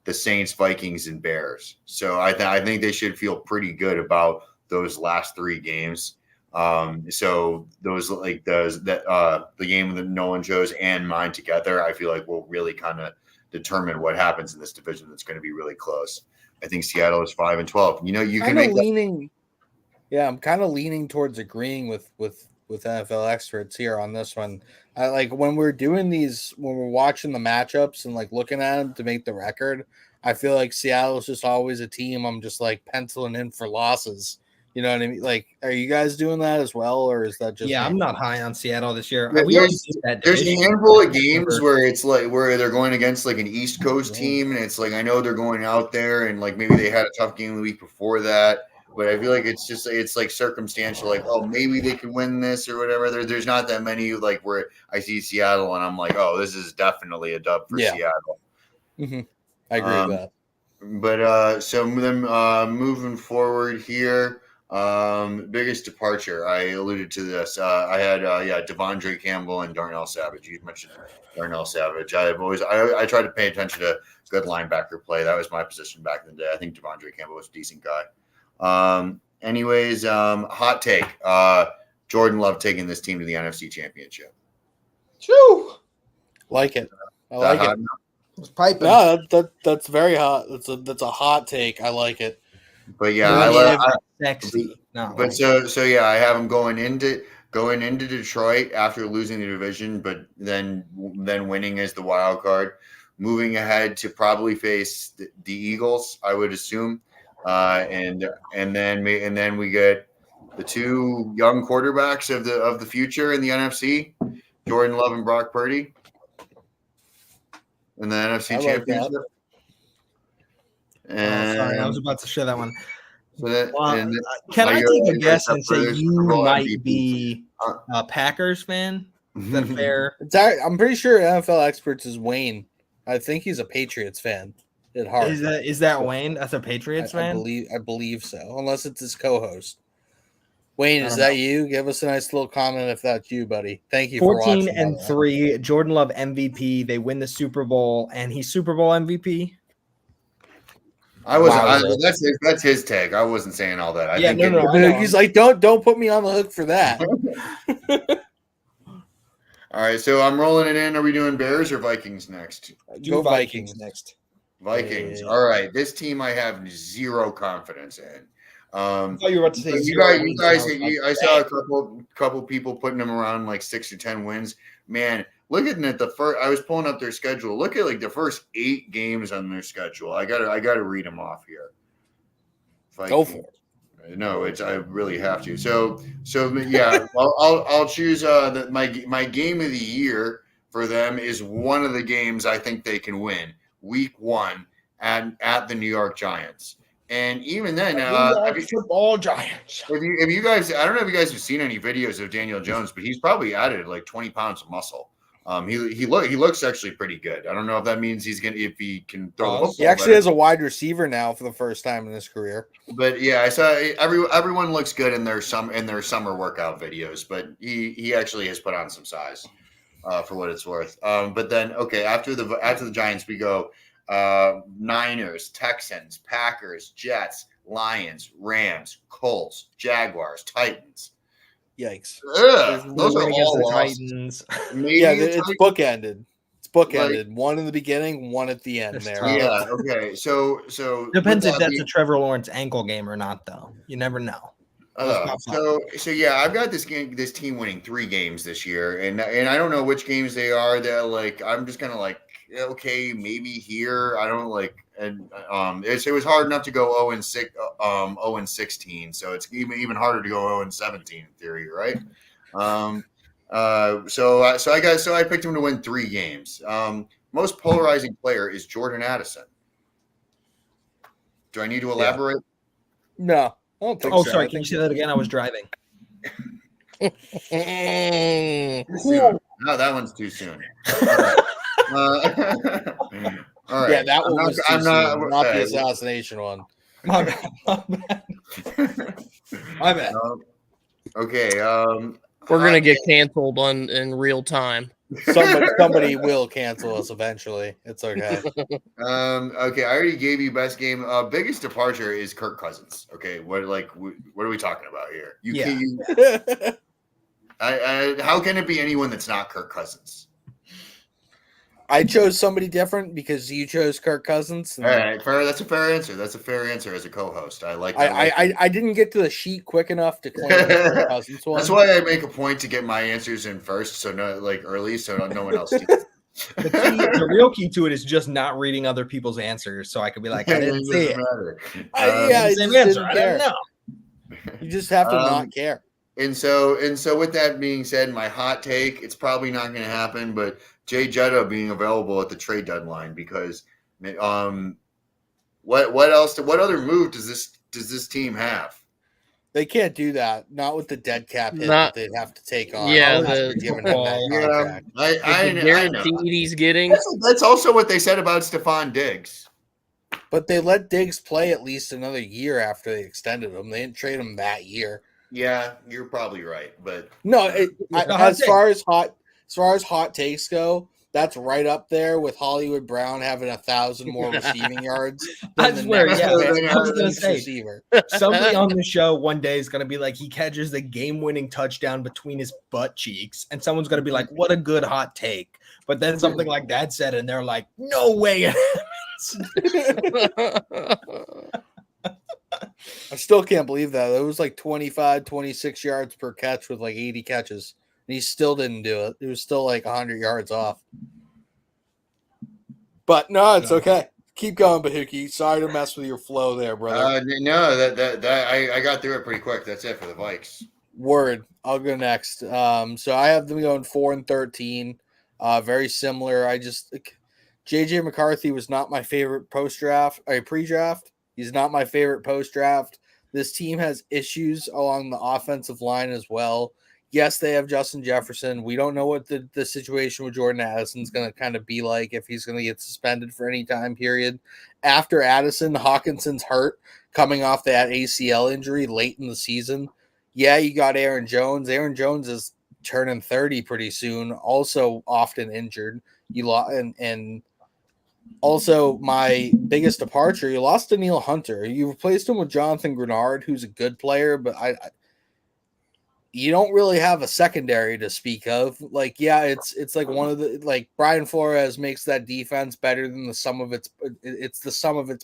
the Saints, Vikings, and Bears. So I think they should feel pretty good about those last 3 games. So those the game that Nolan chose and mine together, I feel like will really kind of determine what happens in this division. That's going to be really close. I think Seattle is 5-12. You can make leaning. Yeah, I'm kind of leaning towards agreeing with NFL experts here on this one. I like when we're doing these, when we're watching the matchups and like looking at them to make the record, I feel like Seattle is just always a team I'm just like penciling in for losses. You know what I mean? Like, are you guys doing that as well, or is that just? Yeah, I'm not high on Seattle this year. There's a handful of games where it's like where they're going against like an East Coast team, and it's like I know they're going out there and like maybe they had a tough game the week before that. But I feel like it's like circumstantial, like, oh, maybe they could win this or whatever. There's not that many like where I see Seattle and I'm like, oh, this is definitely a dub for Seattle. Mm-hmm. I agree with that. But so then moving forward here, biggest departure. I alluded to this. I had Devondre Campbell and Darnell Savage. You mentioned Darnell Savage. I tried to pay attention to good linebacker play. That was my position back in the day. I think Devondre Campbell was a decent guy. Hot take. Jordan Love taking this team to the NFC Championship. Whew. Like it. I like it. It's piping. No, that's very hot. That's a hot take. I like it. But yeah, sexy. No. But so yeah, I have them going into Detroit after losing the division, but then winning as the wild card, moving ahead to probably face the Eagles, I would assume, and then we get the two young quarterbacks of the future in the NFC, Jordan Love and Brock Purdy, in the NFC Championship. And sorry, I was about to share that one. So that, can I take a guess and say you might be a Packers fan? Is that fair? I'm pretty sure NFL Experts is Wayne. I think he's a Patriots fan at heart. Is that Wayne? That's a Patriots fan? I believe so, unless it's his co-host. Wayne, is that you? Give us a nice little comment if that's you, buddy. Thank you for watching. 14-3, Jordan Love MVP. They win the Super Bowl, and he's Super Bowl MVP. That's his tag. I wasn't saying all that. He's like, don't put me on the hook for that. All right, so I'm rolling it in. Are we doing Bears or Vikings next? Go Vikings next. Vikings. All right, this team I have zero confidence in. I thought you were about to say you guys. I saw a couple people putting them around like 6 or 10 wins. Man, looking at the first, I was pulling up their schedule. Look at like the first 8 games on their schedule. I gotta read them off here. Go for it. No, I really have to. So yeah, I'll choose my game of the year for them is one of the games I think they can win. Week 1 at the New York Giants. And even then, football Giants. If you guys, I don't know if you guys have seen any videos of Daniel Jones, but he's probably added like 20 pounds of muscle. He looks actually pretty good. I don't know if that means if he can throw the football. He actually has a wide receiver now for the first time in his career. But yeah, I saw everyone looks good in their summer workout videos, but he actually has put on some size for what it's worth. But then after the Giants we go. Niners, Texans, Packers, Jets, Lions, Rams, Colts, Jaguars, Titans. Yikes! Those are all the Titans. It's bookended. It's bookended. Like, one in the beginning, one at the end. There. Yeah. Okay. So depends if that's a Trevor Lawrence ankle game or not, though. You never know. So yeah, I've got this team winning 3 games this year, and I don't know which games they are. That like I'm just kind of like. Okay, maybe here. I don't like, and it was hard enough to go 0-16, so it's even harder to go 0-17 in theory, right? So I picked him to win 3 games. Most polarizing player is Jordan Addison. Do I need to elaborate? No, I don't think so. Sorry, can you say that again? I was driving. No, that one's too soon. All right. All right. Yeah, that one was not the assassination one. My bad. Okay. We're gonna get canceled in real time. Somebody will cancel us eventually. It's okay. Okay, I already gave you best game. Biggest departure is Kirk Cousins. Okay, what are we talking about here? How can it be anyone that's not Kirk Cousins? I chose somebody different because you chose Kirk Cousins. All right, fair. That's a fair answer. That's a fair answer as a co-host. I like. I didn't get to the sheet quick enough to claim Kirk Cousins one. That's why I make a point to get my answers in first, so early, so no one else. The real key to it is just not reading other people's answers, so I could be like, I didn't see it. Same answer. I don't know. You just have to not care. And so with that being said, my hot take, it's probably not going to happen, but Jay Jetta being available at the trade deadline because what other move does this team have? They can't do that. Not with the dead cap hit that they'd have to take on. Yeah, given him that contract. I guaranteed he's getting. That's also what they said about Stephon Diggs. But they let Diggs play at least another year after they extended him. They didn't trade him that year. Yeah, you're probably right, but no. As far as hot takes go, That's right up there with Hollywood Brown having 1,000 more receiving yards. I swear, next yeah. I was gonna Chiefs say, receiver. somebody on the show one day is gonna be like, he catches the game-winning touchdown between his butt cheeks, and someone's gonna be like, "What a good hot take!" But then something like that said, and they're like, "No way!" I still can't believe that. It was like 25, 26 yards per catch with like 80 catches. And he still didn't do it. It was still like 100 yards off. But no, it's okay. Keep going, Bahuki. Sorry to mess with your flow there, brother. No, I got through it pretty quick. That's it for the Vikes. Word. I'll go next. So I have them going 4-13. Very similar. JJ McCarthy was not my favorite pre-draft. He's not my favorite post-draft. This team has issues along the offensive line as well. Yes, they have Justin Jefferson. We don't know what the situation with Jordan Addison is going to kind of be like, if he's going to get suspended for any time period. After Addison, Hawkinson's hurt coming off that ACL injury late in the season. Yeah, you got Aaron Jones. Aaron Jones is turning 30 pretty soon, also often injured. And also, my biggest departure, you lost Danielle Hunter. You replaced him with Jonathan Grenard, who's a good player, but you don't really have a secondary to speak of. Like, yeah, it's like one of the, like, Brian Flores makes that defense better than the sum of its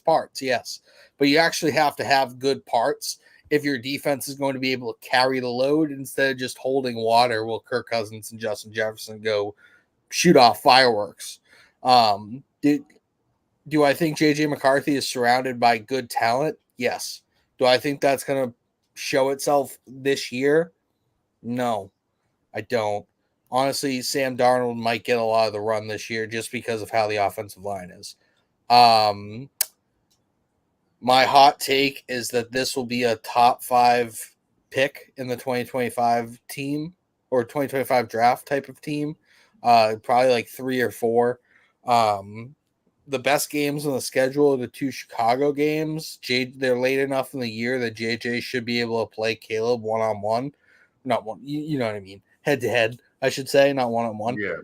parts, yes. But you actually have to have good parts if your defense is going to be able to carry the load instead of just holding water while Kirk Cousins and Justin Jefferson go shoot off fireworks. Do I think JJ McCarthy is surrounded by good talent? Yes. Do I think that's going to show itself this year? No, I don't. Honestly, Sam Darnold might get a lot of the run this year just because of how the offensive line is. My hot take is that this will be a top 5 pick in the 2025 team or 2025 draft type of team. Probably like 3 or 4. The best games on the schedule are the 2 Chicago games. They're late enough in the year that JJ should be able to play Caleb one-on-one. Not one, you know what I mean? Head-to-head, I should say, not one-on-one. Yeah.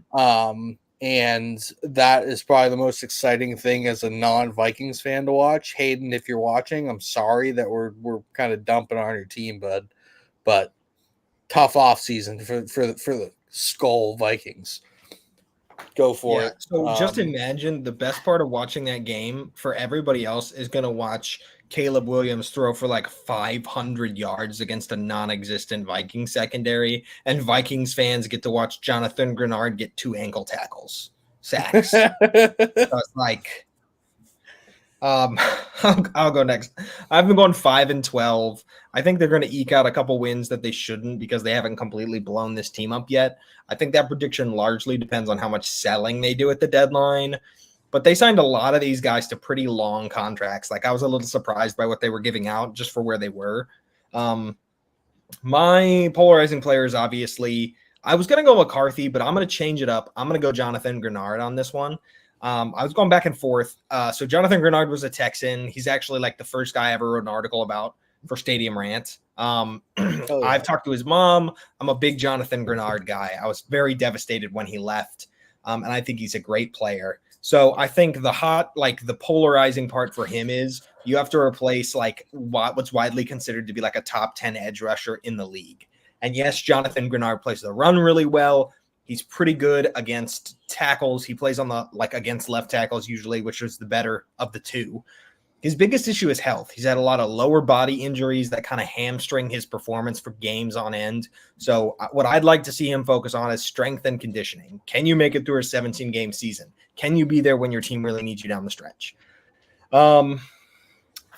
And that is probably the most exciting thing as a non-Vikings fan to watch. Hayden, if you're watching, I'm sorry that we're kind of dumping on your team, bud. But tough off season for the Skull Vikings. Go for it. So just imagine the best part of watching that game for everybody else is going to watch Caleb Williams throw for like 500 yards against a non-existent Viking secondary, and Vikings fans get to watch Jonathan Grenard get 2 ankle tackles, sacks. So it's like, I'll go next. I've been going 5-12. I think they're going to eke out a couple wins that they shouldn't because they haven't completely blown this team up yet. I think that prediction largely depends on how much selling they do at the deadline. But they signed a lot of these guys to pretty long contracts. Like, I was a little surprised by what they were giving out just for where they were. My polarizing players, obviously, I was going to go McCarthy, but I'm going to change it up. I'm going to go Jonathan Grenard on this one. I was going back and forth. So Jonathan Grenard was a Texan. He's actually like the first guy I ever wrote an article about for Stadium Rant. I've talked to his mom. I'm a big Jonathan Grenard guy. I was very devastated when he left. And I think he's a great player. So I think the polarizing part for him is you have to replace like what's widely considered to be like a top 10 edge rusher in the league. And yes, Jonathan Grenard plays the run really well. He's pretty good against tackles. He plays on against left tackles usually, which is the better of the two. His biggest issue is health. He's had a lot of lower body injuries that kind of hamstring his performance for games on end. So what I'd like to see him focus on is strength and conditioning. Can you make it through a 17-game season? Can you be there when your team really needs you down the stretch? I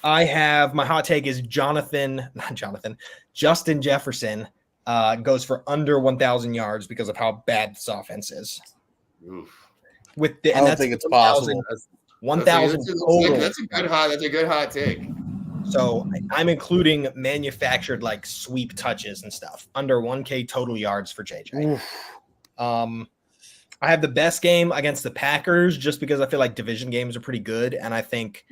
have my hot take is Justin Jefferson goes for under 1,000 yards because of how bad this offense is. Oof. I don't think it's possible. 1,000 total. That's a good hot take. So I'm including manufactured like sweep touches and stuff. Under 1K total yards for JJ. I have the best game against the Packers just because I feel like division games are pretty good. And I think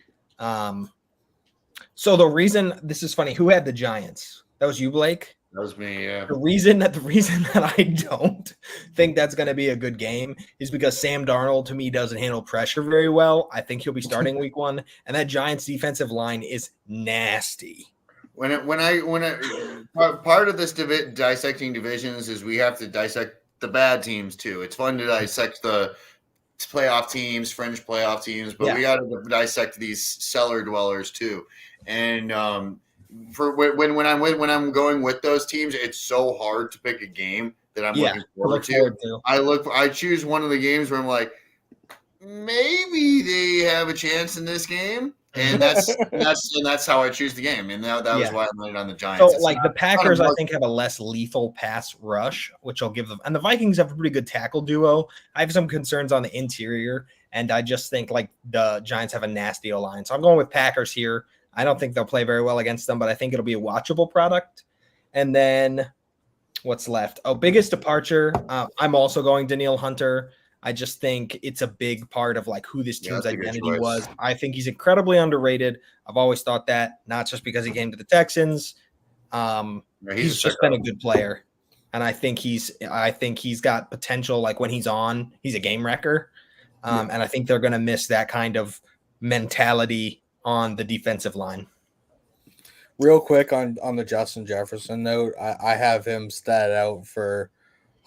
so the reason this is funny, who had the Giants? That was you, Blake? That was me, yeah. The reason that I don't think that's going to be a good game is because Sam Darnold to me doesn't handle pressure very well. I think he'll be starting week 1, and that Giants defensive line is nasty. Part of this dissecting divisions is we have to dissect the bad teams too. It's fun to dissect the playoff teams, fringe playoff teams, but we got to dissect these cellar dwellers too. And for when I'm going with those teams, it's so hard to pick a game that I'm looking forward to. I choose one of the games where I'm like, maybe they have a chance in this game. And that's how I choose the game, and that was why I landed on the Giants. So, the Packers, I think, have a less lethal pass rush, which I'll give them. And the Vikings have a pretty good tackle duo. I have some concerns on the interior, and I just think the Giants have a nasty O-line. So I'm going with Packers here. I don't think they'll play very well against them, but I think it'll be a watchable product. And then what's left? Oh, biggest departure. I'm also going Danielle Hunter. I just think it's a big part of who this team's identity was. I think he's incredibly underrated. I've always thought that, not just because he came to the Texans. He's just been a good player, and I think he's got potential. When he's on, he's a game wrecker, and I think they're going to miss that kind of mentality on the defensive line. Real quick on the Justin Jefferson note, I have him statted out for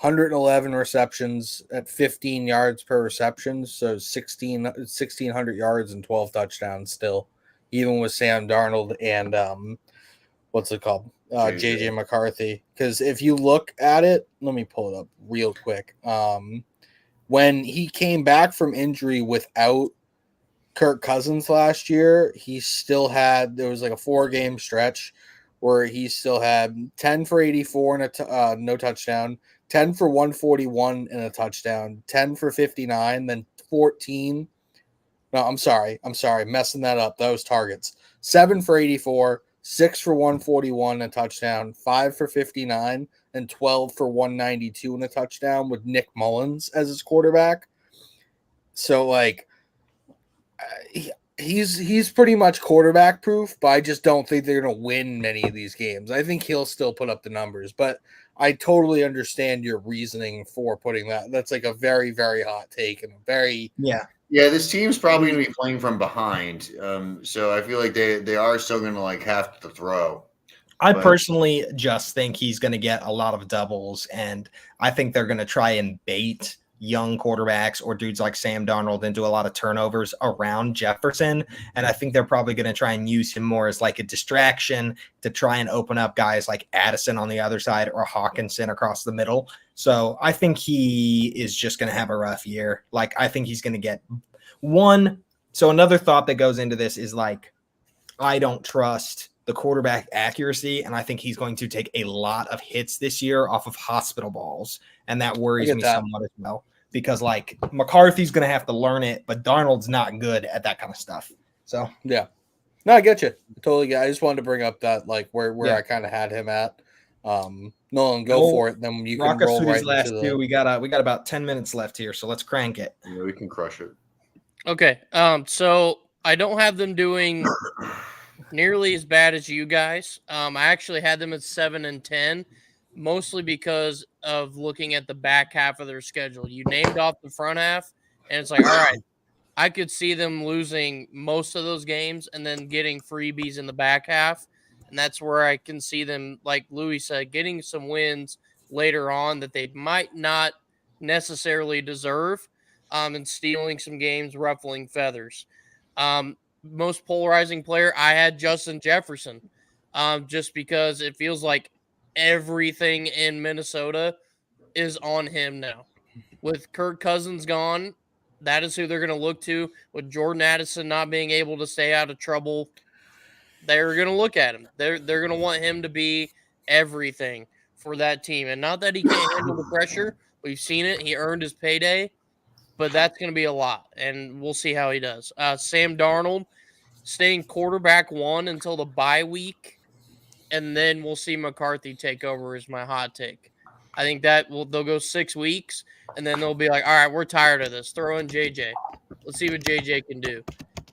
111 receptions at 15 yards per reception, so 1,600 yards and 12 touchdowns still, even with Sam Darnold and what's it called? JJ McCarthy. Because if you look at it, let me pull it up real quick. When he came back from injury without Kirk Cousins last year, he still had, there was a 4-game stretch where he still had 10 for 84 and no touchdown, 10 for 141 and a touchdown, 10 for 59, then 14. No, I'm sorry, messing that up. Those targets. 7 for 84, 6 for 141 and a touchdown, 5 for 59, and 12 for 192 and a touchdown with Nick Mullins as his quarterback. So he's pretty much quarterback proof, but I just don't think they're going to win many of these games. I think he'll still put up the numbers, but I totally understand your reasoning for putting that. That's a very, very hot take and a very this team's probably going to be playing from behind. So I feel like they are still going to have to throw. I personally just think he's going to get a lot of doubles, and I think they're going to try and bait young quarterbacks or dudes like Sam Darnold into a lot of turnovers around Jefferson. And I think they're probably going to try and use him more as a distraction to try and open up guys like Addison on the other side or Hawkinson across the middle. So I think he is just going to have a rough year. I think he's going to get one. So another thought that goes into this is I don't trust the quarterback accuracy, and I think he's going to take a lot of hits this year off of hospital balls, and that worries me somewhat as well, because McCarthy's going to have to learn it, but Darnold's not good at that kind of stuff. So no, I get you. Totally get. I just wanted to bring up that where I kind of had him at. Nolan, go for it. Then you can roll right last into two. We got about 10 minutes left here, so let's crank it. Yeah, we can crush it. Okay. So I don't have them doing nearly as bad as you guys. I actually had them at 7-10, mostly because of looking at the back half of their schedule. You named off the front half, and it's all right, I could see them losing most of those games and then getting freebies in the back half. And that's where I can see them, like Louis said, getting some wins later on that they might not necessarily deserve, and stealing some games, ruffling feathers. Most polarizing player, I had Justin Jefferson, just because it feels like everything in Minnesota is on him now. With Kirk Cousins gone, that is who they're going to look to. With Jordan Addison not being able to stay out of trouble, they're going to look at him. They're going to want him to be everything for that team. And not that he can't handle the pressure. We've seen it. He earned his payday. But that's going to be a lot, and we'll see how he does. Sam Darnold staying quarterback 1 until the bye week, and then we'll see McCarthy take over is my hot take. I think they'll go 6 weeks, and then they'll be like, all right, we're tired of this. Throw in JJ. Let's see what JJ can do.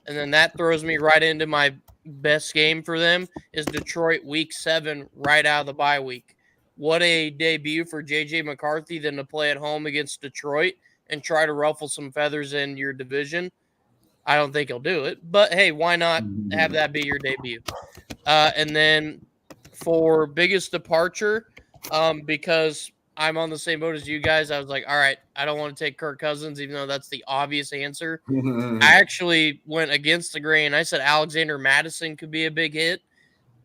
And then that throws me right into my best game for them is Detroit week 7 right out of the bye week. what a debut for J.J. McCarthy than to play at home against Detroit and try to ruffle some feathers in your division. I don't think he'll do it, but hey, why not have that be your debut? And then for biggest departure, because I'm on the same boat as you guys, I was like, all right, I don't want to take Kirk Cousins, even though that's the obvious answer. I actually went against the grain. I said Alexander Mattison could be a big hit.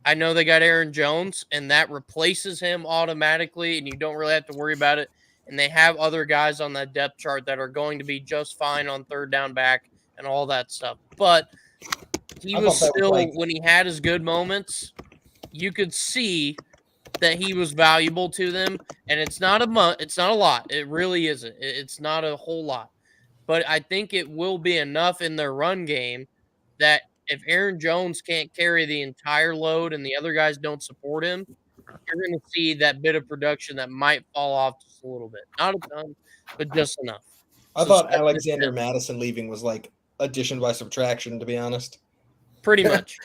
I know they got Aaron Jones, and that replaces him automatically, and you don't really have to worry about it. And they have other guys on that depth chart that are going to be just fine on third down back and all that stuff. But he was still, when he had his good moments, you could see that he was valuable to them. And it's not a lot. It really isn't. It's not a whole lot. But I think it will be enough in their run game that if Aaron Jones can't carry the entire load and the other guys don't support him, you're going to see that bit of production that might fall off just a little bit. Not a ton, but just enough. I thought Alexander Mattison leaving was like addition by subtraction, to be honest. Pretty much.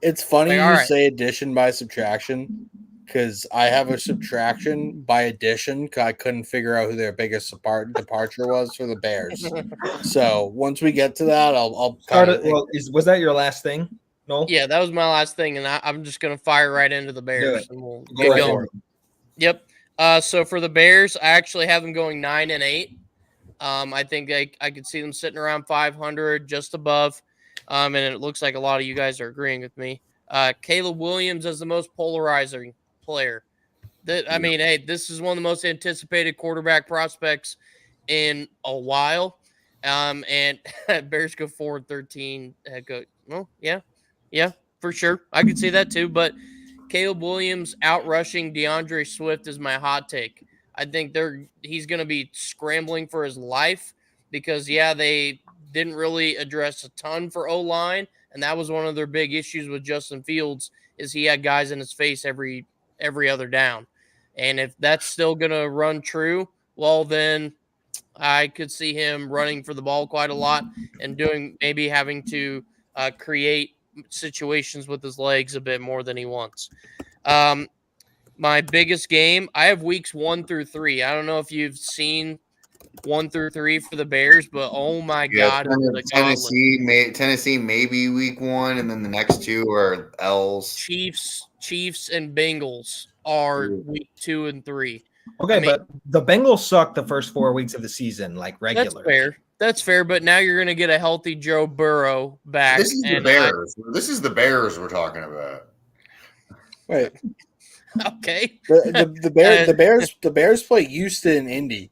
It's funny you say addition by subtraction, because I have a subtraction by addition because I couldn't figure out who their biggest departure was for the Bears. So once we get to that, I'll start it. Well, was that your last thing? No. Yeah, that was my last thing, and I'm just gonna fire right into the Bears, and we'll get going. Yep. So for the Bears, I actually have them going 9-8. I think I could see them sitting around 500, just above. And it looks like a lot of you guys are agreeing with me. Caleb Williams is the most polarizing player. Hey, this is one of the most anticipated quarterback prospects in a while. And Bears go 4-13. Well, yeah, for sure. I could see that too. But Caleb Williams outrushing DeAndre Swift is my hot take. I think he's going to be scrambling for his life because, they didn't really address a ton for O-line, and that was one of their big issues with Justin Fields is he had guys in his face every other down. And if that's still going to run true, well, then I could see him running for the ball quite a lot and maybe having to create situations with his legs a bit more than he wants. My biggest game, I have weeks 1 through 3. I don't know if you've seen 1 through 3 for the Bears, but oh my God, Tennessee maybe week 1, and then the next 2 are L's. Chiefs and Bengals are week 2 and 3. Okay, but the Bengals sucked the first 4 weeks of the season, like regular. That's fair, but now you're going to get a healthy Joe Burrow back. This is the Bears. This is the Bears we're talking about. Wait. Okay. The Bears play Houston and Indy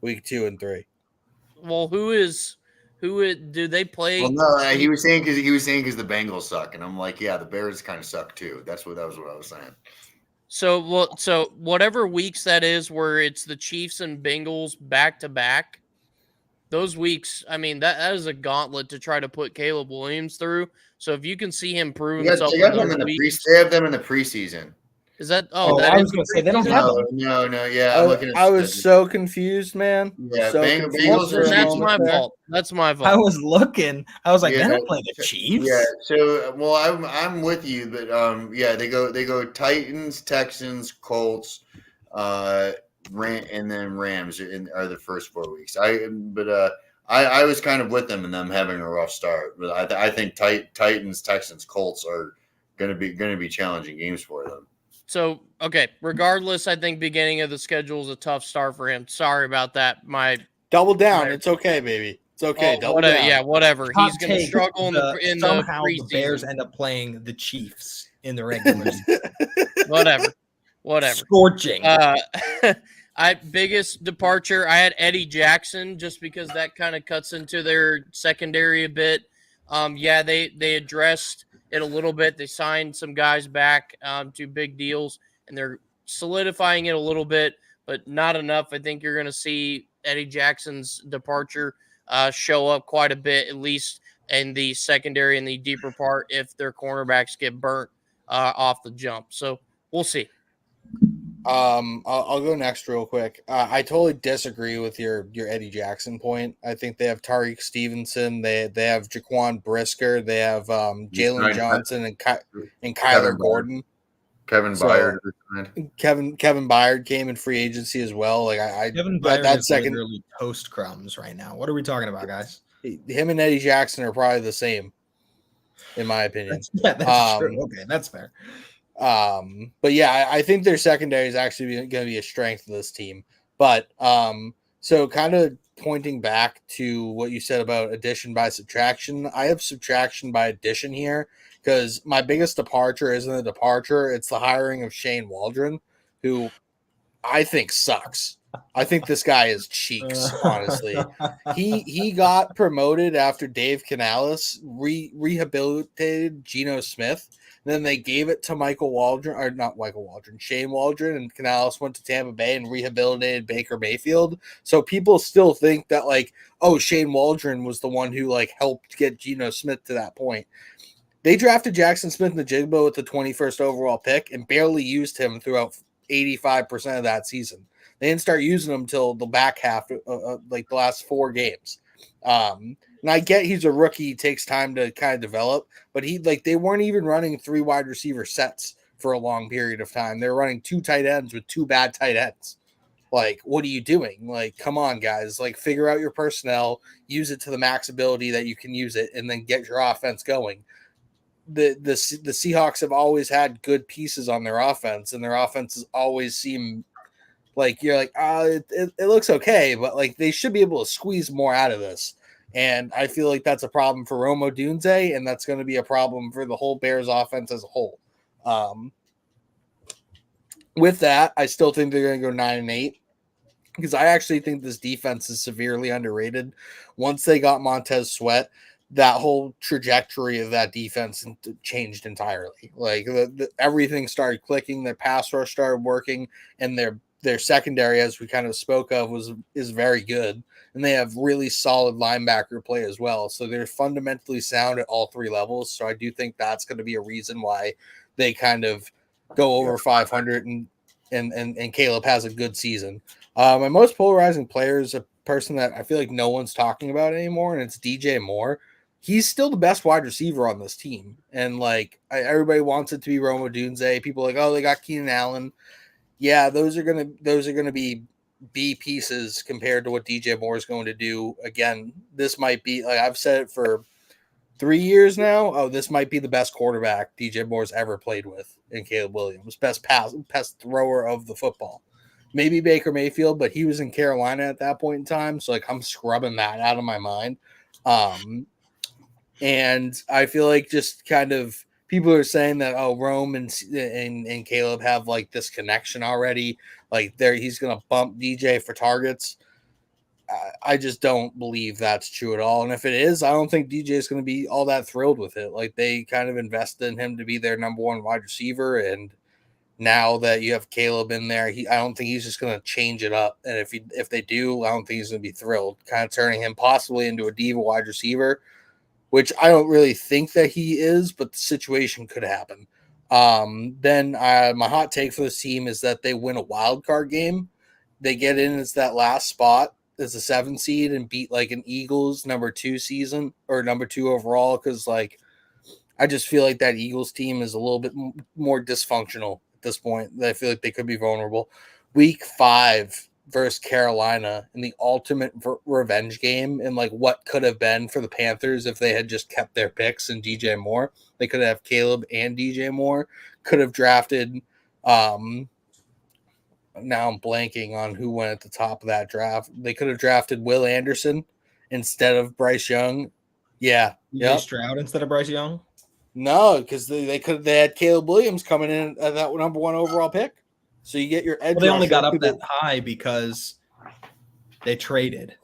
week 2 and 3. Well, do they play? Well, no, he was saying because the Bengals suck, and I'm like, yeah, the Bears kind of suck too. That was what I was saying. So whatever weeks that is, where it's the Chiefs and Bengals back to back, those weeks, that is a gauntlet to try to put Caleb Williams through. So if you can see him prove himself, they have them in the preseason. Is that? I was going to say they don't have them. No. Yeah, I was so confused, man. Yeah, Bengals. That's my fault. That's my fault. I was looking. I was like, they don't play the Chiefs. Yeah. So, well, I'm with you, but they go Titans, Texans, Colts, and then Rams are the first 4 weeks. I was kind of with them and them having a rough start, but I think Titans, Texans, Colts are going to be challenging games for them. So, okay, regardless, I think beginning of the schedule is a tough start for him. Sorry about that. Double down. It's okay, baby. It's okay. Double down. Yeah, whatever. He's going to struggle in somehow the the Bears end up playing the Chiefs in the regular season. Whatever. Scorching. Biggest departure, I had Eddie Jackson just because that kind of cuts into their secondary a bit. They addressed it a little bit. They signed some guys back to big deals, and they're solidifying it a little bit, but not enough. I think you're going to see Eddie Jackson's departure show up quite a bit, at least in the secondary and the deeper part, if their cornerbacks get burnt off the jump. So we'll see. I'll go next real quick. I totally disagree with your Eddie Jackson point. I think they have Tariq Stevenson. They have Jaquan Brisker. They have Jalen Johnson and Kyler Gordon. Kevin Byard came in free agency as well. Like Kevin Byard is literally toast crumbs right now. What are we talking about, guys? Him and Eddie Jackson are probably the same, in my opinion. That's true. Okay, that's fair. But yeah, I think their secondary is actually going to be a strength of this team. But so kind of pointing back to what you said about addition by subtraction, I have subtraction by addition here because my biggest departure isn't a departure; it's the hiring of Shane Waldron, who I think sucks. I think this guy is cheeks, honestly. He got promoted after Dave Canales rehabilitated Geno Smith. Then they gave it to Shane Waldron, and Canales went to Tampa Bay and rehabilitated Baker Mayfield. So people still think that, like, oh, Shane Waldron was the one who, like, helped get Geno Smith to that point. They drafted Jackson Smith-Njigba with the 21st overall pick and barely used him throughout 85% of that season. They didn't start using him until the back half, like the last 4 games. And I get he's a rookie, he takes time to kind of develop, but they weren't even running 3 wide receiver sets for a long period of time. They're running 2 tight ends with 2 bad tight ends. Like, what are you doing? Like, come on, guys. Like, figure out your personnel, use it to the max ability that you can use it, and then get your offense going. The Seahawks have always had good pieces on their offense, and their offenses always seem like you're like, it looks okay, but like they should be able to squeeze more out of this. And I feel like that's a problem for Rome Odunze, and that's going to be a problem for the whole Bears offense as a whole. With that, I still think they're going to go 9-8 because I actually think this defense is severely underrated. Once they got Montez Sweat, that whole trajectory of that defense changed entirely. Like everything started clicking, their pass rush started working, and their secondary, as we kind of spoke of, is very good. And they have really solid linebacker play as well. So they're fundamentally sound at all 3 levels. So I do think that's going to be a reason why they kind of go over 500 and Caleb has a good season. My most polarizing player is a person that I feel like no one's talking about anymore, and it's DJ Moore. He's still the best wide receiver on this team. And like everybody wants it to be Rome Odunze. People are like, oh, they got Keenan Allen. Yeah, those are gonna be B pieces compared to what DJ Moore is going to do. Again, this might be, like I've said it for 3 years now. Oh, this might be the best quarterback DJ Moore's ever played with in Caleb Williams. Best thrower of the football. Maybe Baker Mayfield, but he was in Carolina at that point in time. So like I'm scrubbing that out of my mind. And I feel like just kind of people are saying that, oh, Rome and Caleb have like this connection already. Like he's going to bump DJ for targets. I just don't believe that's true at all. And if it is, I don't think DJ is going to be all that thrilled with it. Like they kind of invested in him to be their number 1 wide receiver. And now that you have Caleb in there, I don't think he's just going to change it up. And if they do, I don't think he's going to be thrilled, kind of turning him possibly into a diva wide receiver, which I don't really think that he is, but the situation could happen. Then my hot take for this team is that they win a wild card game. They get in as that last spot as a 7 seed and beat like an Eagles number 2 season or number 2 overall. Cause like, I just feel like that Eagles team is a little bit more dysfunctional at this point. I feel like they could be vulnerable. Week 5 versus Carolina in the ultimate revenge game, and like what could have been for the Panthers if they had just kept their picks and DJ Moore. They could have Caleb and DJ Moore, could have drafted now I'm blanking on who went at the top of that draft. They could have drafted Will Anderson instead of Bryce Young. Yeah. DJ Stroud instead of Bryce Young? No, because they had Caleb Williams coming in at that number 1 overall pick. So you get your edge. Well, they only got up that high because they traded.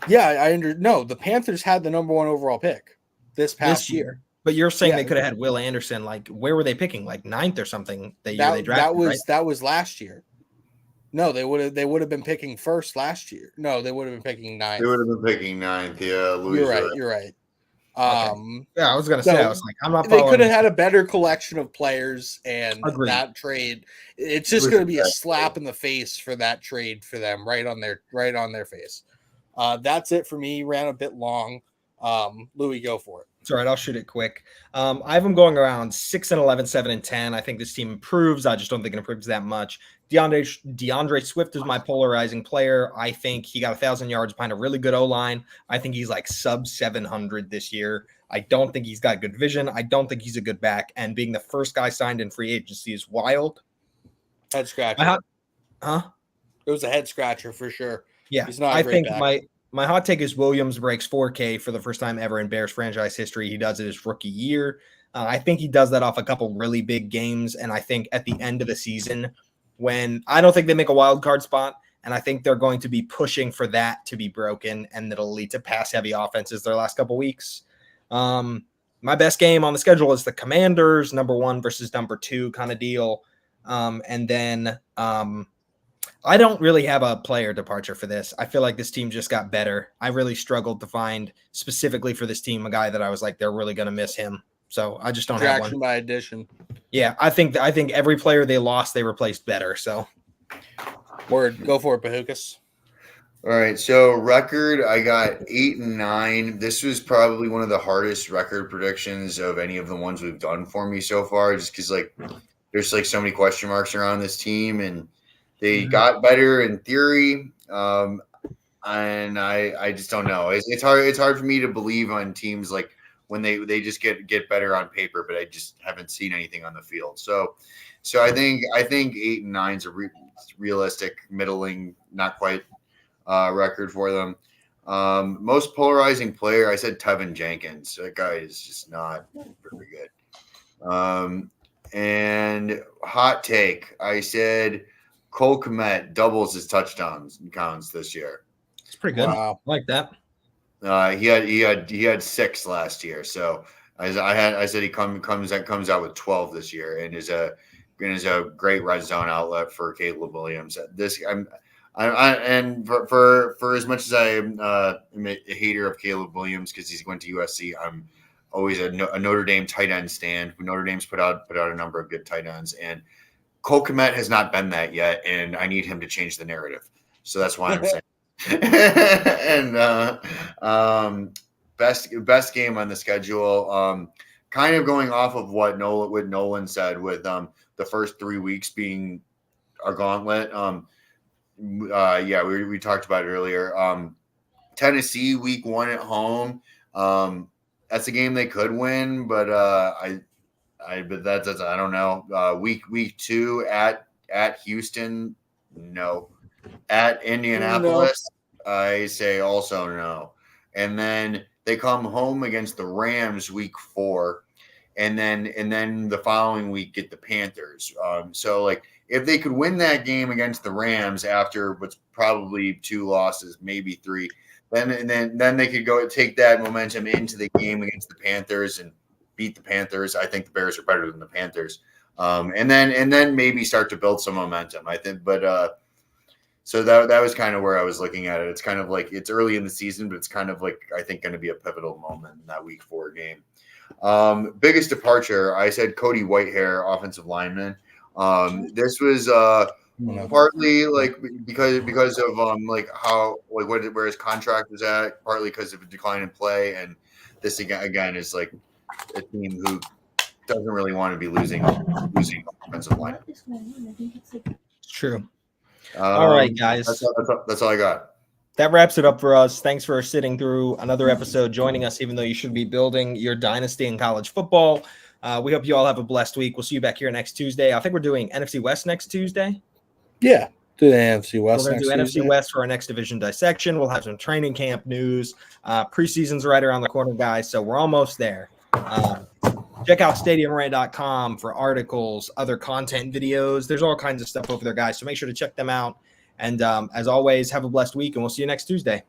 Yeah, no, the Panthers had the number 1 overall pick this past year. But you're saying they could have had Will Anderson. Like, where were they picking? Like 9th or something? They drafted. That was last year. No, they would have been picking first last year. No, they would have been picking 9th. They would have been picking 9th. Yeah, you're right. Okay. Yeah, I was gonna say. I was like, I'm not. They could have had a better collection of players, and that trade. It's just going to be a slap in the face for that trade for them, right on their face. That's it for me. Ran a bit long. Louis, go for it. It's all right. I'll shoot it quick. I have them going around 6-11, 7-10. I think this team improves. I just don't think it improves that much. DeAndre Swift is my polarizing player. I think he got 1,000 yards behind a really good O-line. I think he's like sub 700 this year. I don't think he's got good vision. I don't think he's a good back. And being the first guy signed in free agency is wild. Head scratcher. Huh? It was a head scratcher for sure. Yeah. He's not I think my hot take is Williams breaks 4K for the first time ever in Bears franchise history. He does it his rookie year. I think he does that off a couple really big games. And I think at the end of the season, when I don't think they make a wild card spot, and I think they're going to be pushing for that to be broken, and that'll lead to pass heavy offenses their last couple weeks. My best game on the schedule is the Commanders, number 1 versus number 2 kind of deal. And then I don't really have a player departure for this. I feel like this team just got better. I really struggled to find specifically for this team a guy that I was like, they're really going to miss him. So I just don't have one. By addition. Yeah, I think every player they lost, they replaced better. So Word, go for it, Bahukas. All right, so record, I got 8-9. This was probably one of the hardest record predictions of any of the ones we've done for me so far, just because like there's like so many question marks around this team, and they got better in theory, and I just don't know. It's hard for me to believe on teams like when they just get better on paper, but I just haven't seen anything on the field. So I think 8-9 is a realistic, middling, not quite record for them. Most polarizing player, I said Tevin Jenkins. That guy is just not very good. And hot take, I said Cole Kmet doubles his touchdowns counts this year. It's pretty good. Wow. I like that. He had 6 last year, so I said he comes out with 12 this year, and is a great red zone outlet for Caleb Williams. And for as much as I am a hater of Caleb Williams because he went to USC, I'm always a Notre Dame tight end stand. Notre Dame's put out a number of good tight ends, and Cole Kmet has not been that yet, and I need him to change the narrative. So that's why I'm saying. And best game on the schedule. Kind of going off of what Nolan said with the first 3 weeks being a gauntlet. We talked about it earlier. Tennessee week 1 at home. That's a game they could win, but that's I don't know. Week 2 at Houston, no. At Indianapolis, no. I say also no. And then they come home against the Rams week 4, and then the following week get the Panthers. So like if they could win that game against the Rams after what's probably 2 losses, maybe 3, then they could go take that momentum into the game against the Panthers and beat the Panthers. I think the Bears are better than the Panthers. And then maybe start to build some momentum. I think, but so that was kind of where I was looking at it. It's kind of like it's early in the season, but it's kind of like I think going to be a pivotal moment in that week 4 game. Biggest departure, I said Cody Whitehair, offensive lineman. This was partly like because of like how like where his contract was at, partly because of a decline in play, and this again is like a team who doesn't really want to be losing offensive line. It's true. All right, guys. That's all I got. That wraps it up for us. Thanks for sitting through another episode, joining us, even though you should be building your dynasty in college football. We hope you all have a blessed week. We'll see you back here next Tuesday. I think we're doing NFC West next Tuesday. Yeah, do the NFC West. We're going to do NFC West for our next division dissection. We'll have some training camp news. Preseason's right around the corner, guys, so we're almost there. Check out stadiumrant.com for articles, other content videos. There's all kinds of stuff over there, guys, so make sure to check them out. And as always, have a blessed week, and we'll see you next Tuesday.